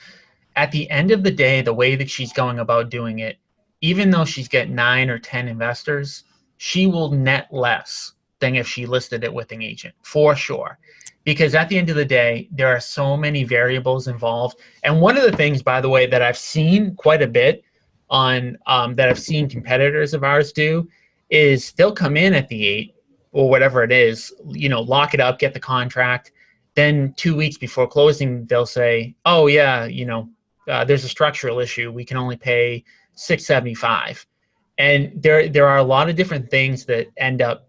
at the end of the day, the way that she's going about doing it, even though she's got 9 or 10 investors, she will net less than if she listed it with an agent, for sure. Because at the end of the day, there are so many variables involved. And one of the things, by the way, that I've seen quite a bit on that I've seen competitors of ours do is they'll come in at the 8 or whatever it is, lock it up, get the contract. Then 2 weeks before closing, they'll say, oh yeah, there's a structural issue. We can only pay $675. And there are a lot of different things that end up,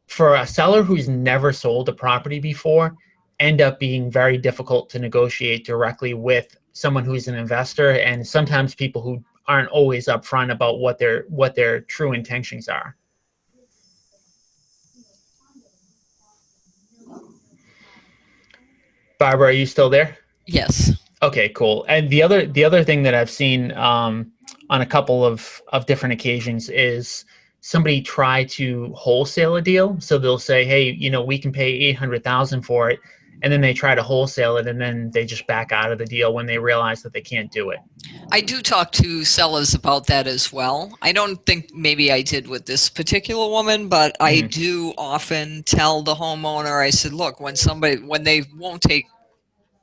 for a seller who's never sold a property before, end up being very difficult to negotiate directly with someone who's an investor, and sometimes people who aren't always upfront about what their true intentions are. Barbara, are you still there? Yes. Okay, cool. And the other thing that I've seen on a couple of different occasions is somebody try to wholesale a deal. So they'll say, hey, we can pay $800,000 for it. and then they try to wholesale it, and then they just back out of the deal when they realize that they can't do it. I do talk to sellers about that as well. I don't think maybe I did with this particular woman, but I do often tell the homeowner, I said, look, when they won't take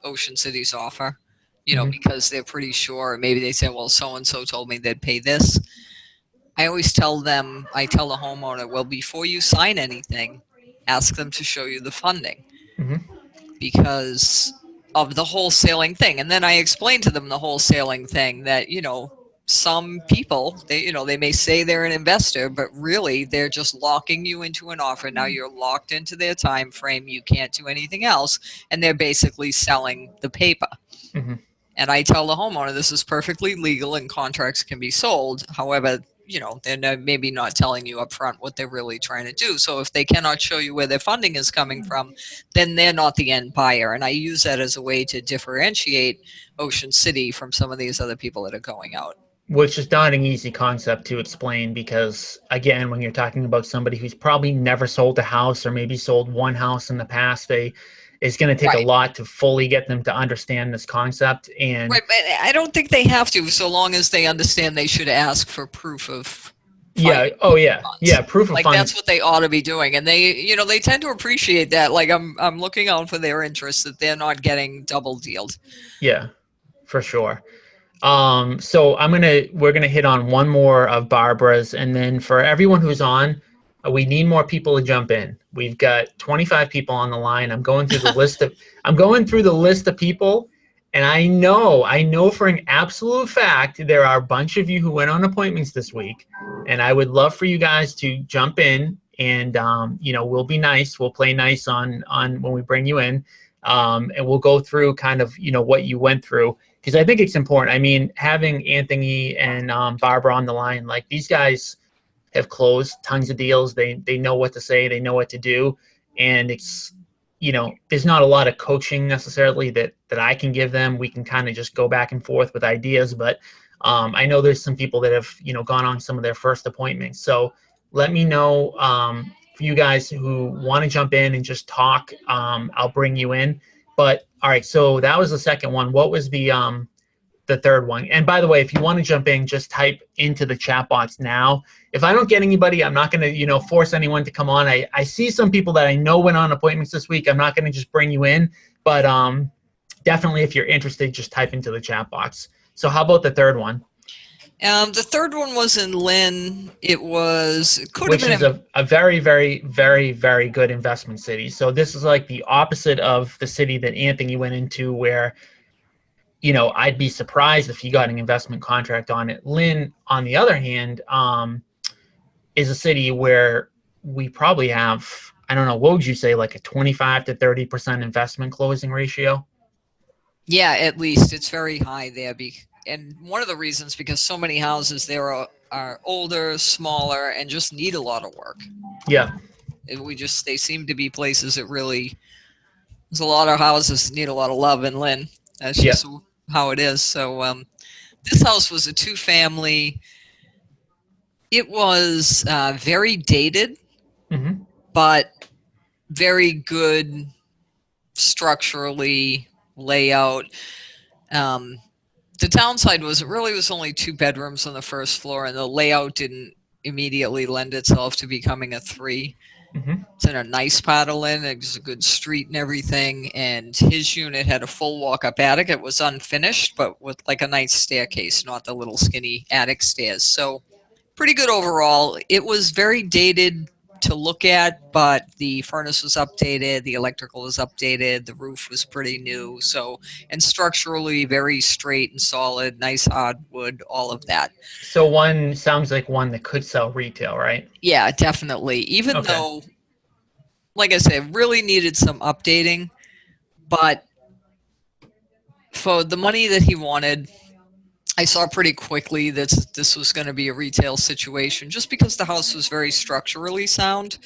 Ocean City's offer, you know, because they're pretty sure, maybe they say, well, so-and-so told me they'd pay this. I always tell them, I tell the homeowner, well, before you sign anything, ask them to show you the funding because of the wholesaling thing. And then I explain to them the wholesaling thing that, you know, some people, they may say they're an investor, but really they're just locking you into an offer. Now you're locked into their time frame. You can't do anything else. And they're basically selling the paper. And I tell the homeowner this is perfectly legal and contracts can be sold. However, you know, they're maybe not telling you up front what they're really trying to do. So if they cannot show you where their funding is coming from, then they're not the end buyer. And I use that as a way to differentiate Ocean City from some of these other people that are going out. Which is not an easy concept to explain because, again, when you're talking about somebody who's probably never sold a house or maybe sold one house in the past, it's going to take a lot to fully get them to understand this concept. And but I don't think they have to, so long as they understand they should ask for proof of funds. Proof of funds. That's what they ought to be doing, and they tend to appreciate that. Like I'm looking out for their interests, that they're not getting double dealed. Yeah, for sure. So we're gonna hit on one more of Barbara's, and then for everyone who's on, we need more people to jump in. We've got 25 people on the line. I'm going through the list of people, and I know for an absolute fact there are a bunch of you who went on appointments this week, and I would love for you guys to jump in and we'll be nice. We'll play nice on when we bring you in, and we'll go through kind of what you went through, because I think it's important. I mean, having Anthony and Barbara on the line, like, these guys have closed tons of deals. They know what to say, they know what to do, and it's there's not a lot of coaching necessarily that I can give them. We can kind of just go back and forth with ideas, but I know there's some people that have gone on some of their first appointments. So let me know for you guys who want to jump in and just talk. I'll bring you in. But all right, so that was the second one. What was the third one? And by the way, if you want to jump in, just type into the chat box now. If I don't get anybody, I'm not going to force anyone to come on. I see some people that I know went on appointments this week. I'm not going to just bring you in, but definitely if you're interested, just type into the chat box. So how about the third one? The third one was in Lynn. Which is a very, very, very, very good investment city. So this is like the opposite of the city that Anthony went into, where I'd be surprised if he got an investment contract on it. Lynn, on the other hand, is a city where we probably have, I don't know, what would you say, like a 25 to 30% investment closing ratio? Yeah, at least. It's very high there. And one of the reasons, because so many houses there are older, smaller, and just need a lot of work. Yeah. They seem to be places that really, there's a lot of houses that need a lot of love in Lynn. That's just how it is. So this house was a two-family. It was very dated, but very good structurally, layout. The downside was it really was only 2 bedrooms on the first floor, and the layout didn't immediately lend itself to becoming a 3. It's in a nice part of Lynn. It's a good street and everything. And his unit had a full walk-up attic. It was unfinished, but with like a nice staircase, not the little skinny attic stairs. So pretty good overall. It was very dated to look at, but the furnace was updated, the electrical was updated, the roof was pretty new. So, and structurally very straight and solid, nice hardwood, all of that. So one sounds like one that could sell retail, right? Yeah, definitely. Even though, like I said, really needed some updating, but for the money that he wanted, I saw pretty quickly that this was going to be a retail situation, just because the house was very structurally sound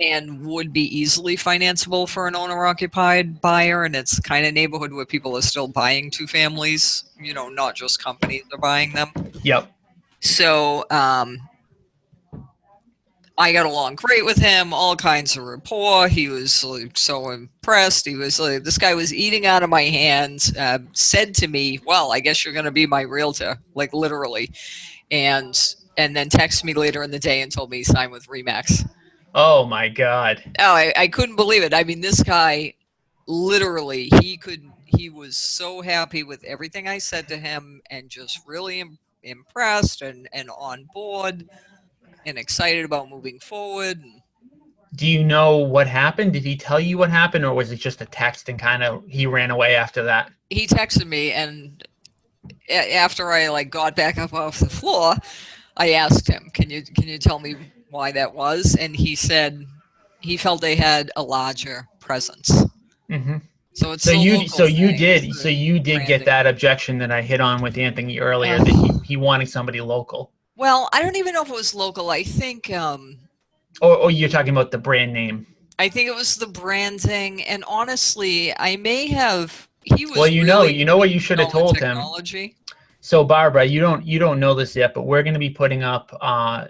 and would be easily financeable for an owner-occupied buyer. And it's kind of neighborhood where people are still buying 2 families, not just companies are buying them. Yep. So I got along great with him, all kinds of rapport. He was like, so impressed. He was like, this guy was eating out of my hands, said to me, well, I guess you're going to be my realtor, like literally. And then texted me later in the day and told me he signed with Remax. Oh my God. Oh, I couldn't believe it. I mean, this guy, literally, he was so happy with everything I said to him and just really impressed and on board and excited about moving forward. Do you know what happened? Did he tell you what happened, or was it just a text and kind of he ran away after that? He texted me, and after I like got back up off the floor, I asked him, "Can you tell me why that was?" And he said he felt they had a larger presence. Mm-hmm. So it's so you did branding. get that objection that I hit on with Anthony earlier, that he wanted somebody local. Well, I don't even know if it was local. I think or you're talking about the brand name. I think it was the branding, and honestly, I may have. He was. Well, you know what you should have told him. So Barbara, you don't know this yet, but we're going to be putting up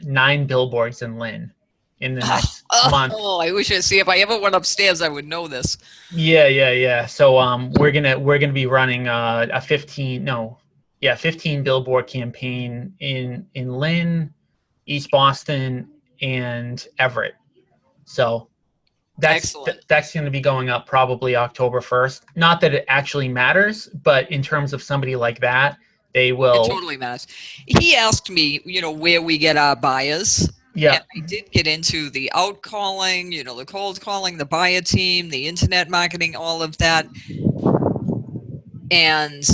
9 billboards in Lynn in the next month. Oh, I wish I see. If I ever went upstairs, I would know this. Yeah. So we're gonna be running a 15 billboard campaign in Lynn, East Boston, and Everett. So that's going to be going up probably October 1st. Not that it actually matters, but in terms of somebody like that, they will. It totally matters. He asked me, where we get our buyers. Yeah. And I did get into the outcalling, the cold calling, the buyer team, the internet marketing, all of that. And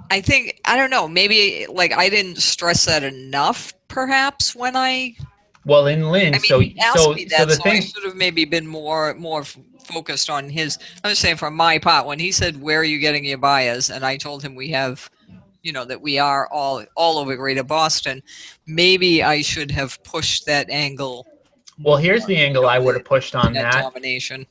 I think, I don't know, maybe like I didn't stress that enough, perhaps, when I. Well, in Lynn, I mean, he asked me that, so I should have maybe been more focused on his. I'm just saying, from my part, when he said, "Where are you getting your buyers?" and I told him we have, that we are all over Greater Boston, maybe I should have pushed that angle. Well, here's the angle I would have pushed on that. Domination.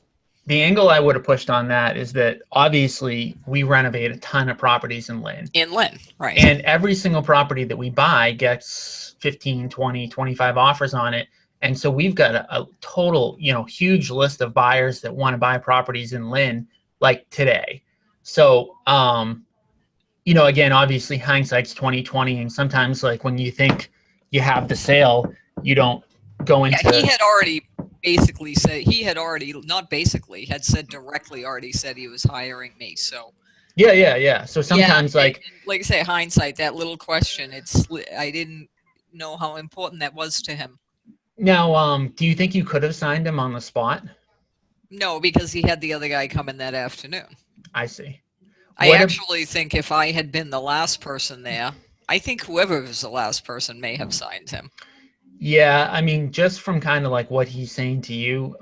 The angle I would have pushed on that is that obviously we renovate a ton of properties in Lynn. In Lynn, right. And every single property that we buy gets 15, 20, 25 offers on it. And so we've got a total, huge list of buyers that want to buy properties in Lynn, like today. So, again, obviously hindsight's 20/20, and sometimes like when you think you have the sale, you don't go into. Yeah, he had already basically said had said directly already said he was hiring me. So. Yeah. So sometimes like I say, hindsight, that little question, I didn't know how important that was to him. Now, do you think you could have signed him on the spot? No, because he had the other guy come in that afternoon. I see. I actually think if I had been the last person there, I think whoever was the last person may have signed him. Yeah, I mean, just from kind of like what he's saying to you,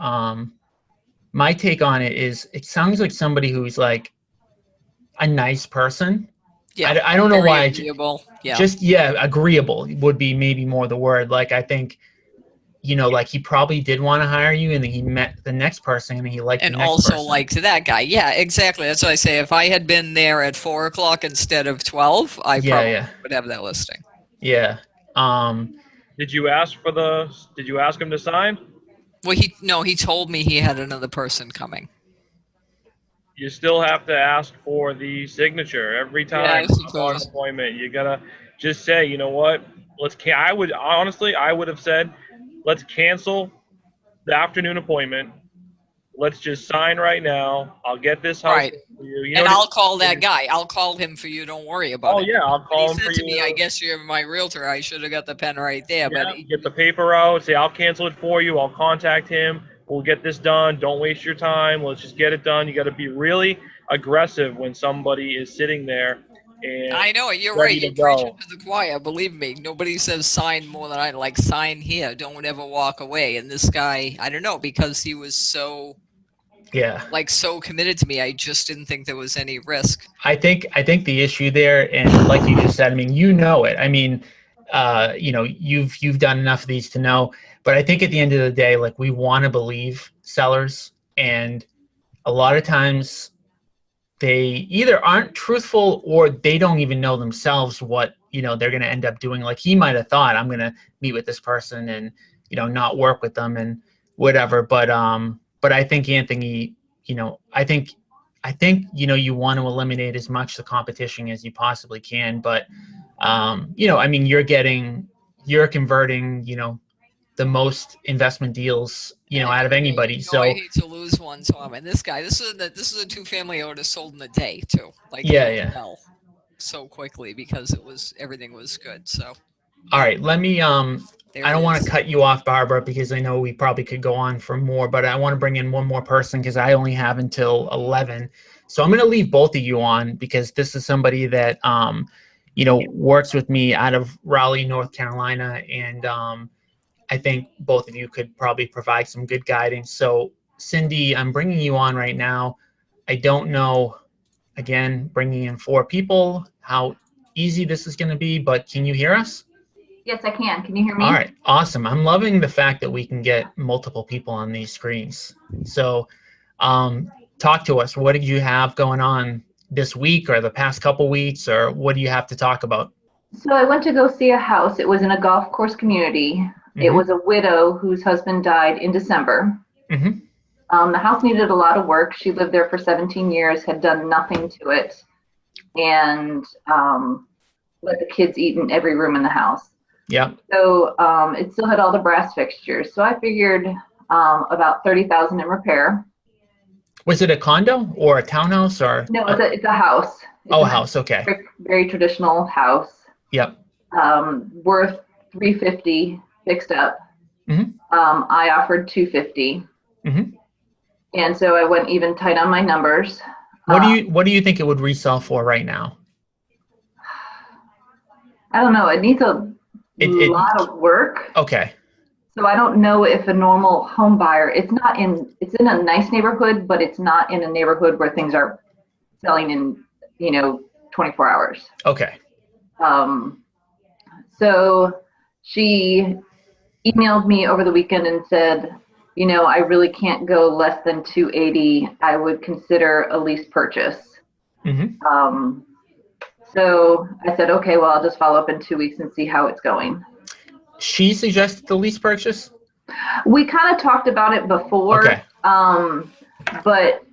my take on it is it sounds like somebody who's like a nice person. Yeah, I don't know why. Agreeable. Agreeable would be maybe more the word. Like, I think, like he probably did want to hire you, and then he met the next person and he liked the next person. And also liked that guy. Yeah, exactly. That's what I say. If I had been there at 4:00 instead of 12, I probably would have that listing. Yeah. Did you ask him to sign? Well, he told me he had another person coming. You still have to ask for the signature every time on an appointment. You gotta just say, you know what? I would have said, let's cancel the afternoon appointment. Let's just sign right now. I'll get this house for you. And I'll call that guy. I'll call him for you. Don't worry about it. Oh yeah, I'll call him for you. He said to me, "I guess you're my realtor. I should have got the pen right there." Yeah, but get the paper out. Say, I'll cancel it for you. I'll contact him. We'll get this done. Don't waste your time. Let's just get it done. You got to be really aggressive when somebody is sitting there. And I know, you're right. You're preaching to the choir. Believe me, nobody says sign more than I like. Sign here. Don't ever walk away. And this guy, I don't know, because he was so committed to me, I just didn't think there was any risk. I think the issue there, and like you just said, I mean, it. I mean, you've done enough of these to know. But I think at the end of the day, like, we want to believe sellers, and a lot of times they either aren't truthful or they don't even know themselves what they're going to end up doing. Like he might have thought, I'm going to meet with this person and, not work with them and whatever. But I think Anthony, I think, you want to eliminate as much the competition as you possibly can. But, you're converting, the most investment deals, out of anybody. So I hate to lose one. So I mean, this is a 2-family I would have sold in a day too. Like yeah. Fell so quickly because everything was good. So. All right, let me. I don't want to cut you off, Barbara, because I know we probably could go on for more, but I want to bring in one more person because I only have until 11. So I'm going to leave both of you on because this is somebody that works with me out of Raleigh, North Carolina, and I think both of you could probably provide some good guidance. So, Cindy, I'm bringing you on right now. I don't know, again, bringing in 4 people, how easy this is going to be, but can you hear us? Yes, I can. Can you hear me? All right, awesome. I'm loving the fact that we can get multiple people on these screens. So, talk to us. What did you have going on this week or the past couple weeks, or what do you have to talk about? So I went to go see a house. It was in a golf course community. It was a widow whose husband died in December. The house needed a lot of work. She lived there for 17 years, had done nothing to it, and let the kids eat in every room in the house. Yeah. So it still had all the brass fixtures. So I figured about $30,000 in repair. Was it a condo or a townhouse or? No, it's a house. It's a house. Okay. Very traditional house. Yep. Worth $350 fixed up. I offered $250. And so I went even tight on my numbers. What do you think it would resell for right now? I don't know. It needs a lot of work. Okay. So I don't know if a normal home buyer, it's in a nice neighborhood, but it's not in a neighborhood where things are selling in, 24 hours. Okay. So she emailed me over the weekend and said, I really can't go less than $280. I would consider a lease purchase. So I said, okay, well, I'll just follow up in 2 weeks and see how it's going. She suggested the lease purchase? We kind of talked about it before, okay. But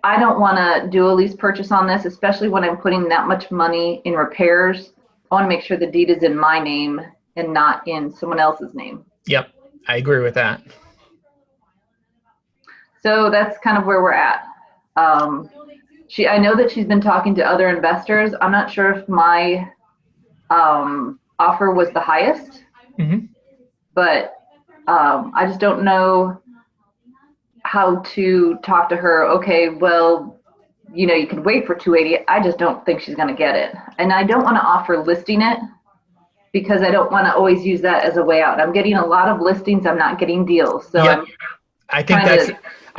I don't want to do a lease purchase on this, especially when I'm putting that much money in repairs. I want to make sure the deed is in my name and not in someone else's name. Yep, I agree with that. So that's kind of where we're at. I know that she's been talking to other investors. I'm not sure if my offer was the highest, but I just don't know how to talk to her. Okay, well, you can wait for $280. I just don't think she's going to get it. And I don't want to offer listing it because I don't want to always use that as a way out. I'm getting a lot of listings. I'm not getting deals. So yep. I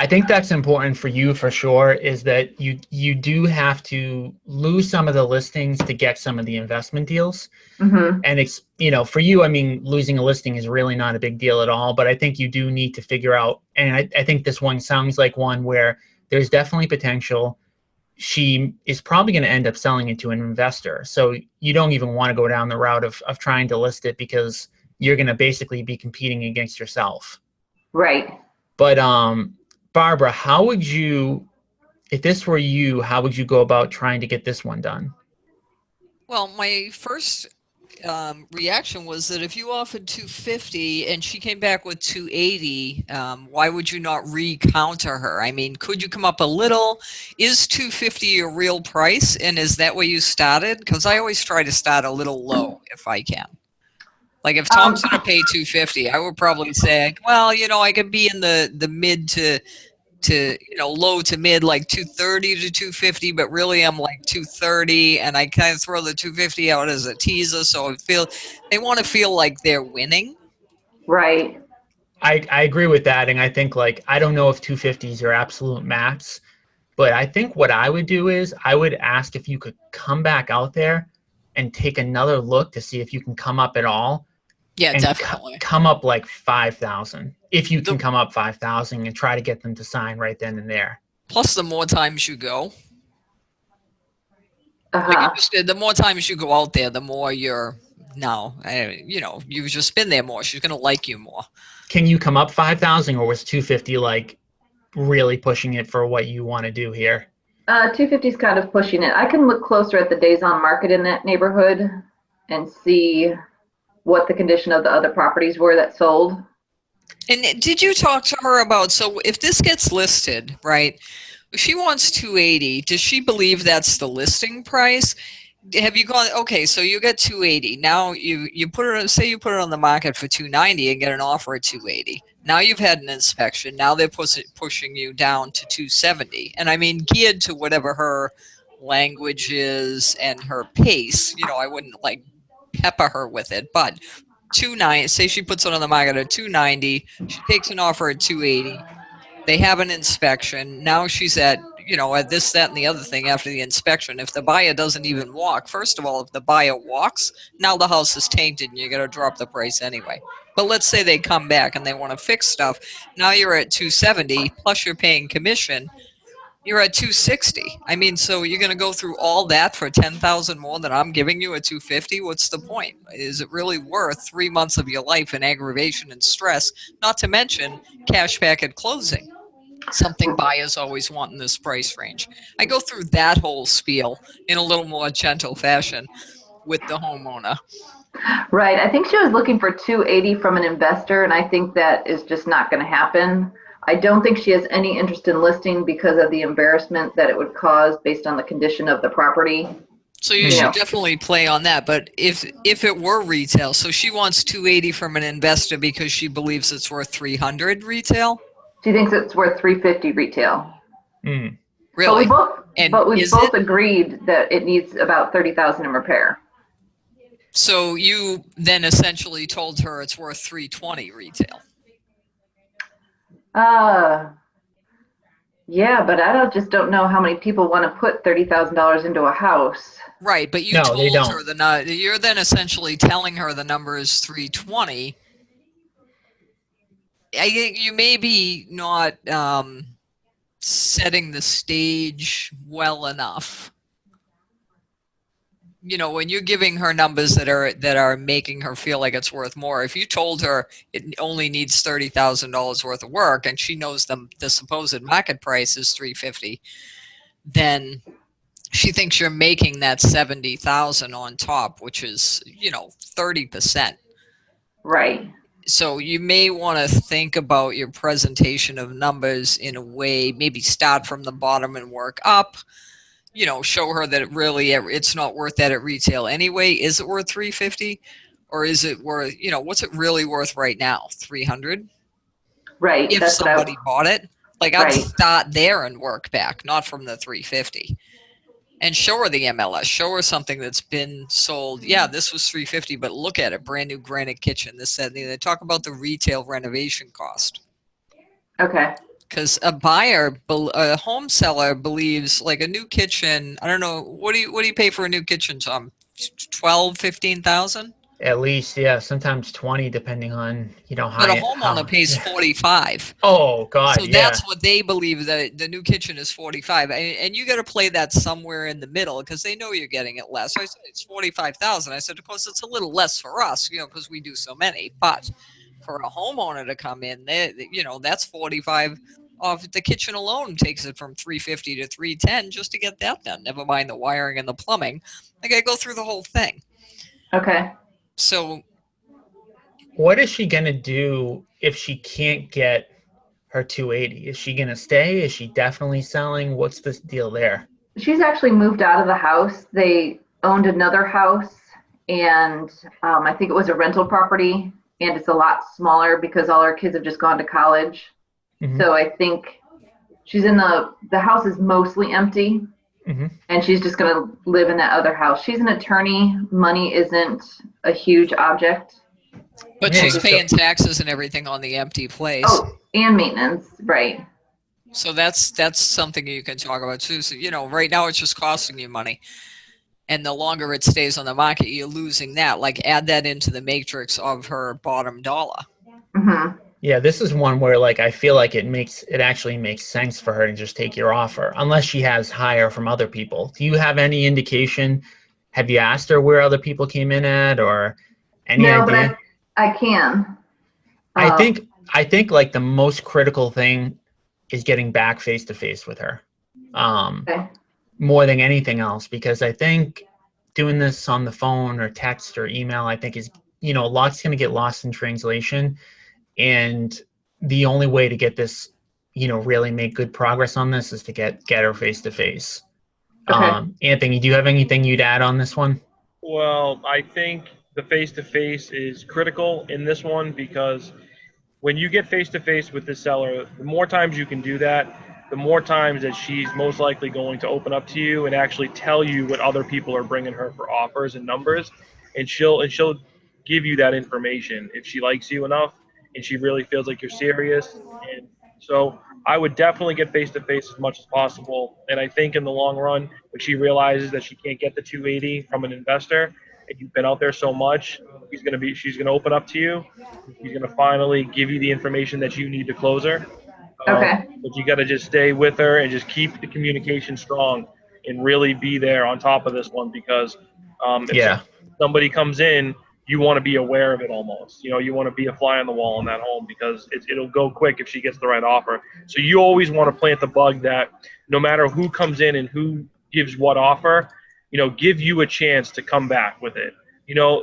think that's important for you for sure, is that you do have to lose some of the listings to get some of the investment deals. And it's, for you, losing a listing is really not a big deal at all, but I think you do need to figure out, and I think this one sounds like one where there's definitely potential. She is probably going to end up selling it to an investor. So you don't even want to go down the route of trying to list it because you're going to basically be competing against yourself. Right. But, Barbara, how would you, if this were you, how would you go about trying to get this one done? Well, my first reaction was that if you offered $250 and she came back with $280, why would you not re-counter her? Could you come up a little? Is $250 a real price, and is that where you started? Because I always try to start a little low if I can. Like if Tom's going to pay $250, I would probably say, well, I could be in the mid to low to mid, like $230 to $250, but really I'm like $230, and I kind of throw the $250 out as a teaser, so they want to feel like they're winning. Right. I agree with that, and I think I don't know if 250 is your absolute max, but I think what I would do is I would ask if you could come back out there and take another look to see if you can come up at all. Yeah, definitely. Come up like 5,000. If you can come up 5,000 and try to get them to sign right then and there. Plus, the more times you go. Uh-huh. The more times you go out there, the more you're you've just been there more. She's going to like you more. Can you come up 5,000, or was 250 like really pushing it for what you want to do here? 250 is kind of pushing it. I can look closer at the days on market in that neighborhood and see what the condition of the other properties were that sold. And did you talk to her about, so if this gets listed, right, she wants 280, does she believe that's the listing price? Have you gone, okay, so you get 280. Now you put it, say you put it on the market for 290 and get an offer at 280. Now you've had an inspection. Now they're pushing you down to 270. And I mean, geared to whatever her language is and her pace. I wouldn't like pepper her with it, but 290, say she puts it on the market at 290. She takes an offer at 280. They have an inspection. Now she's at this, that, and the other thing after the inspection. If the buyer doesn't even walk, first of all, if the buyer walks, now the house is tainted and you're going to drop the price anyway. But let's say they come back and they want to fix stuff. Now you're at 270, plus you're paying commission. You're at 260. I mean, so you're going to go through all that for 10,000 more than I'm giving you at 250? What's the point? Is it really worth 3 months of your life in aggravation and stress, not to mention cash back at closing? Something buyers always want in this price range. I go through that whole spiel in a little more gentle fashion with the homeowner. Right. I think she was looking for 280 from an investor, and I think that is just not going to happen. I don't think she has any interest in listing because of the embarrassment that it would cause based on the condition of the property. So you should definitely play on that. But if it were retail, so she wants 280 from an investor because she believes it's worth 300 retail? She thinks it's worth 350 retail. Really? But we both agreed that it needs about 30,000 in repair. So you then essentially told her it's worth 320 retail. Yeah, but I just don't know how many people want to put $30,000 into a house. Right, but you told her you're then essentially telling her the number is 320. I think you may be not setting the stage well enough. When you're giving her numbers that are making her feel like it's worth more. If you told her it only needs $30,000 worth of work and she knows the supposed market price is 350, then she thinks you're making that 70,000 on top, which is 30%. Right. So you may want to think about your presentation of numbers in a way, maybe start from the bottom and work up. Show her that it's not worth that at retail anyway. Is it worth 350, or is it worth, what's it really worth right now? 300. Right. If somebody bought it, I'd start there and work back, not from the 350. And show her the MLS. Show her something that's been sold. Yeah, this was 350, but look at it, brand new granite kitchen. This, that, and the other. They talk about the retail renovation cost. Okay. Because a home seller believes like a new kitchen. I don't know. What do you pay for a new kitchen, Tom? 12, 15,000? At least, yeah. Sometimes 20, depending on how. But a homeowner pays 45. Oh God! So that's what they believe, that the new kitchen is 45, and you got to play that somewhere in the middle because they know you're getting it less. So I said it's 45,000. I said, of course, it's a little less for us, because we do so many, but for a homeowner to come in, that's 45 off. The kitchen alone takes it from 350 to 310 just to get that done. Never mind the wiring and the plumbing. I got to go through the whole thing. Okay. So what is she going to do if she can't get her 280? Is she going to stay? Is she definitely selling? What's the deal there? She's actually moved out of the house. They owned another house, and I think it was a rental property, and it's a lot smaller because all her kids have just gone to college. Mm-hmm. So I think she's in the house is mostly empty. Mm-hmm. And she's just going to live in that other house. She's an attorney. Money isn't a huge object. But she's paying taxes and everything on the empty place. Oh, and maintenance, right. So that's something you can talk about too. So, right now it's just costing you money. And the longer it stays on the market, you're losing that. Add that into the matrix of her bottom dollar. Mm-hmm. Yeah, this is one where like I feel like it actually makes sense for her to just take your offer, unless she has higher from other people. Do you have any indication? Have you asked her where other people came in at, or any No, idea? but I can. I think like the most critical thing is getting back face to face with her, Okay. more than anything else, because I think doing this on the phone or text or email, I think is, a lot's going to get lost in translation. And the only way to get this, really make good progress on this is to get her face to face. Okay. Anthony, do you have anything you'd add on this one? Well, I think the face-to-face is critical in this one because when you get face-to-face with the seller, the more times you can do that, the more times that she's most likely going to open up to you and actually tell you what other people are bringing her for offers and numbers, and she'll give you that information if she likes you enough and she really feels like you're serious. And so I would definitely get face-to-face as much as possible. And I think in the long run, when she realizes that she can't get the 280 from an investor and you've been out there so much, she's going to open up to you. She's going to finally give you the information that you need to close her. Okay. But you got to just stay with her and just keep the communication strong and really be there on top of this one because if somebody comes in, you want to be aware of it almost. You want to be a fly on the wall in that home because it'll go quick if she gets the right offer. So you always want to plant the bug that no matter who comes in and who gives what offer, give you a chance to come back with it.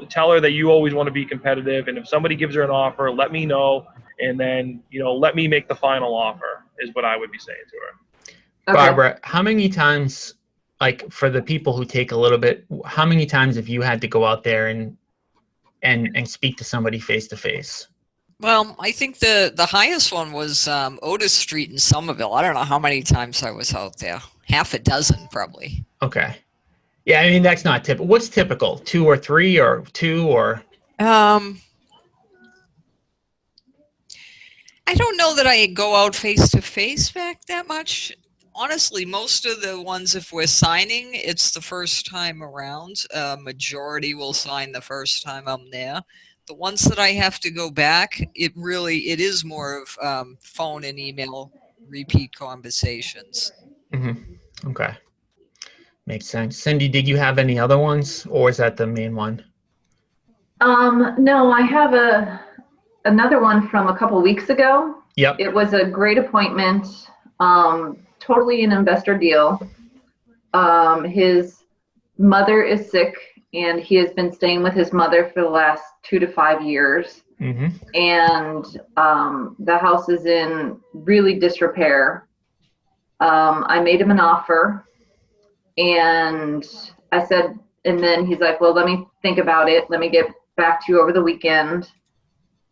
Tell her that you always want to be competitive. And if somebody gives her an offer, let me know. And then, let me make the final offer is what I would be saying to her. Okay. Barbara, how many times, like for the people who take a little bit, how many times have you had to go out there and speak to somebody face to face? Well, I think the highest one was Otis Street in Somerville. I don't know how many times I was out there. Half a dozen, probably. Okay. Yeah, I mean, that's not typical. What's typical? 2 or 3 or 2 or? I don't know that I go out face to face back that much. Honestly, most of the ones, if we're signing, it's the first time around. Majority will sign the first time I'm there. The ones that I have to go back, it is more of phone and email repeat conversations. Mm-hmm. Okay. Makes sense. Cindy, did you have any other ones, or is that the main one? No, I have another one from a couple weeks ago. Yep. It was a great appointment. Totally an investor deal. His mother is sick, and he has been staying with his mother for the last 2 to 5 years. Mm-hmm. And the house is in really disrepair. I made him an offer, and I said, and then he's like, well, let me think about it. Let me get back to you over the weekend.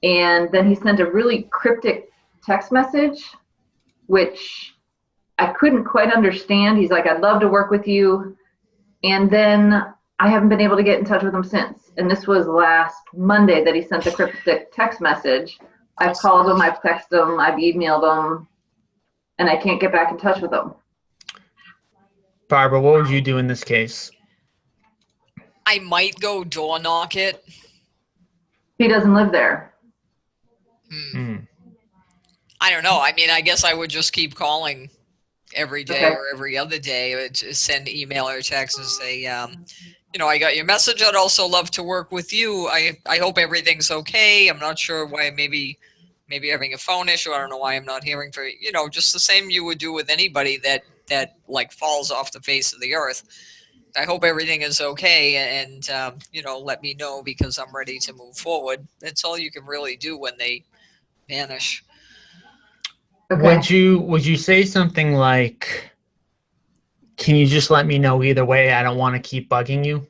And then he sent a really cryptic text message, which I couldn't quite understand. He's like, I'd love to work with you. And then I haven't been able to get in touch with him since. And this was last Monday that he sent the cryptic text message. I've called him, I've texted him, I've emailed him, and I can't get back in touch with him. Barbara, what would you do in this case? I might go door knock it. He doesn't live there. I don't know. I mean, I guess I would just keep calling every day or every other day. Just send email or text and say, I got your message. I'd also love to work with you. I hope everything's okay. I'm not sure why. Maybe having a phone issue. I don't know why I'm not hearing for you. Just the same you would do with anybody that like falls off the face of the earth. I hope everything is okay, and let me know because I'm ready to move forward. That's all you can really do when they vanish. Okay. Would you say something like, can you just let me know either way? I don't want to keep bugging you.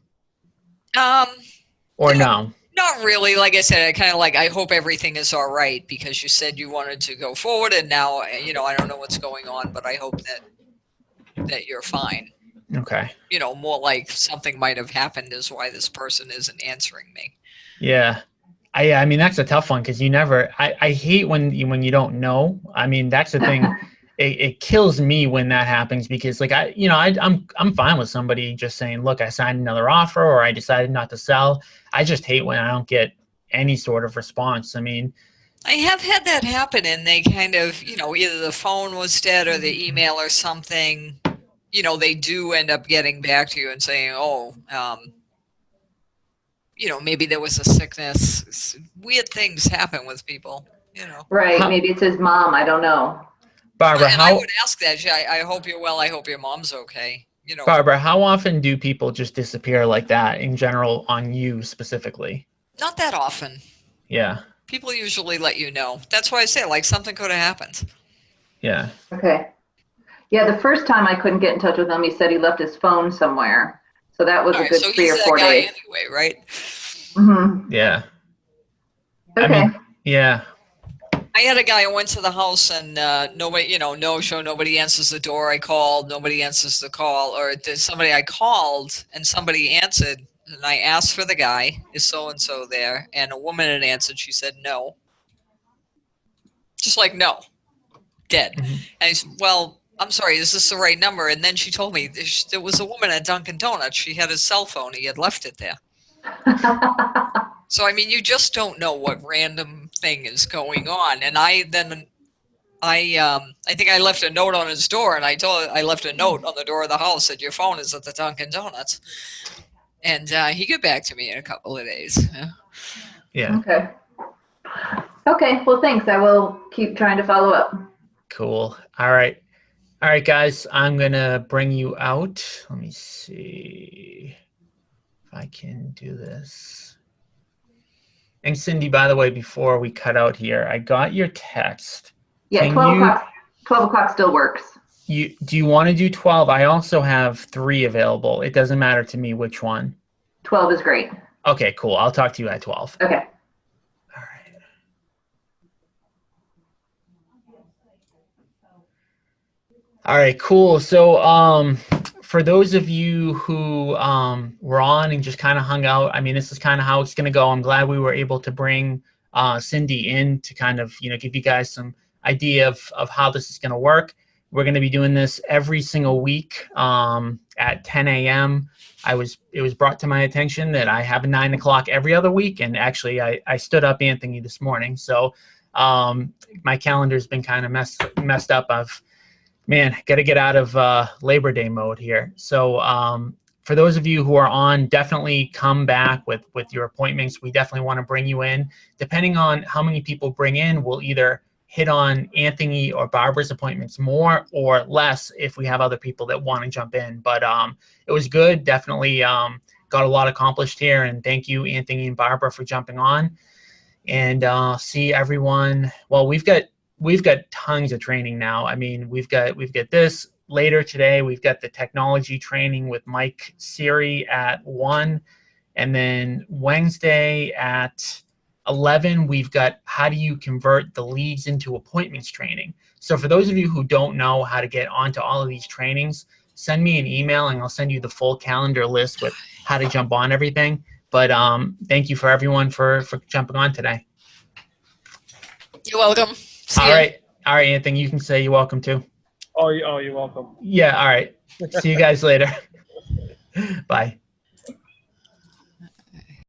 Or no? Not really. Like I said, I kind of like, I hope everything is all right because you said you wanted to go forward, and now I don't know what's going on, but I hope that you're fine. Okay. More like something might have happened is why this person isn't answering me. Yeah. I mean, that's a tough one because you never, I hate when you don't know. I mean, that's the thing. It kills me when that happens because like, I'm fine with somebody just saying, look, I signed another offer or I decided not to sell. I just hate when I don't get any sort of response. I mean, I have had that happen, and they kind of, either the phone was dead or the email or something. They do end up getting back to you and saying, oh, maybe there was a sickness. Weird things happen with people, Right. Maybe it's his mom. I don't know. Barbara, I would ask that. I hope you're well. I hope your mom's okay. Barbara, how often do people just disappear like that in general on you specifically? Not that often. Yeah. People usually let you know. That's why I say, like, something could have happened. Yeah. Okay. Yeah, the first time I couldn't get in touch with him, he said he left his phone somewhere. So that was a good 3 or 4 days. Anyway, right? Mm-hmm. Yeah. Okay. I mean, yeah. I had a guy who went to the house and nobody, no show, nobody answers the door. I called, nobody answers the call. Or there's somebody I called and somebody answered. And I asked for the guy, is so-and-so there? And a woman had answered. She said no. Just like no. Dead. Mm-hmm. And I said, well, I'm sorry, is this the right number? And then she told me there was a woman at Dunkin' Donuts. She had his cell phone. He had left it there. So, I mean, you just don't know what random thing is going on. And I think I left a note on his door, and I left a note on the door of the house that your phone is at the Dunkin' Donuts. And he got back to me in a couple of days. Yeah. Okay. Okay. Well, thanks. I will keep trying to follow up. Cool. All right. All right, guys. I'm going to bring you out. Let me see if I can do this. And Cindy, by the way, before we cut out here, I got your text. Yeah, 12 o'clock still works. Do you want to do 12? I also have 3 available. It doesn't matter to me which one. 12 is great. Okay, cool. I'll talk to you at 12. Okay. All right. All right, cool. So for those of you who were on and just kind of hung out, I mean, this is kind of how it's going to go. I'm glad we were able to bring Cindy in to kind of, give you guys some idea of how this is going to work. We're going to be doing this every single week at 10 a.m. It was brought to my attention that I have a 9 o'clock every other week, and actually I stood up Anthony this morning, so my calendar's been kind of messed up. Man, got to get out of Labor Day mode here. So for those of you who are on, definitely come back with your appointments. We definitely want to bring you in. Depending on how many people bring in, we'll either hit on Anthony or Barbara's appointments more or less if we have other people that want to jump in. But it was good. Definitely got a lot accomplished here. And thank you, Anthony and Barbara, for jumping on. And see everyone. Well, we've got tons of training now. I mean, we've got this later today. We've got the technology training with Mike Siri at 1. And then Wednesday at 11, we've got how do you convert the leads into appointments training. So for those of you who don't know how to get onto all of these trainings, send me an email and I'll send you the full calendar list with how to jump on everything. But thank you for everyone for jumping on today. You're welcome. All right, Anthony, you can say you're welcome too. Oh, you're welcome. Yeah, all right. See you guys later. Bye.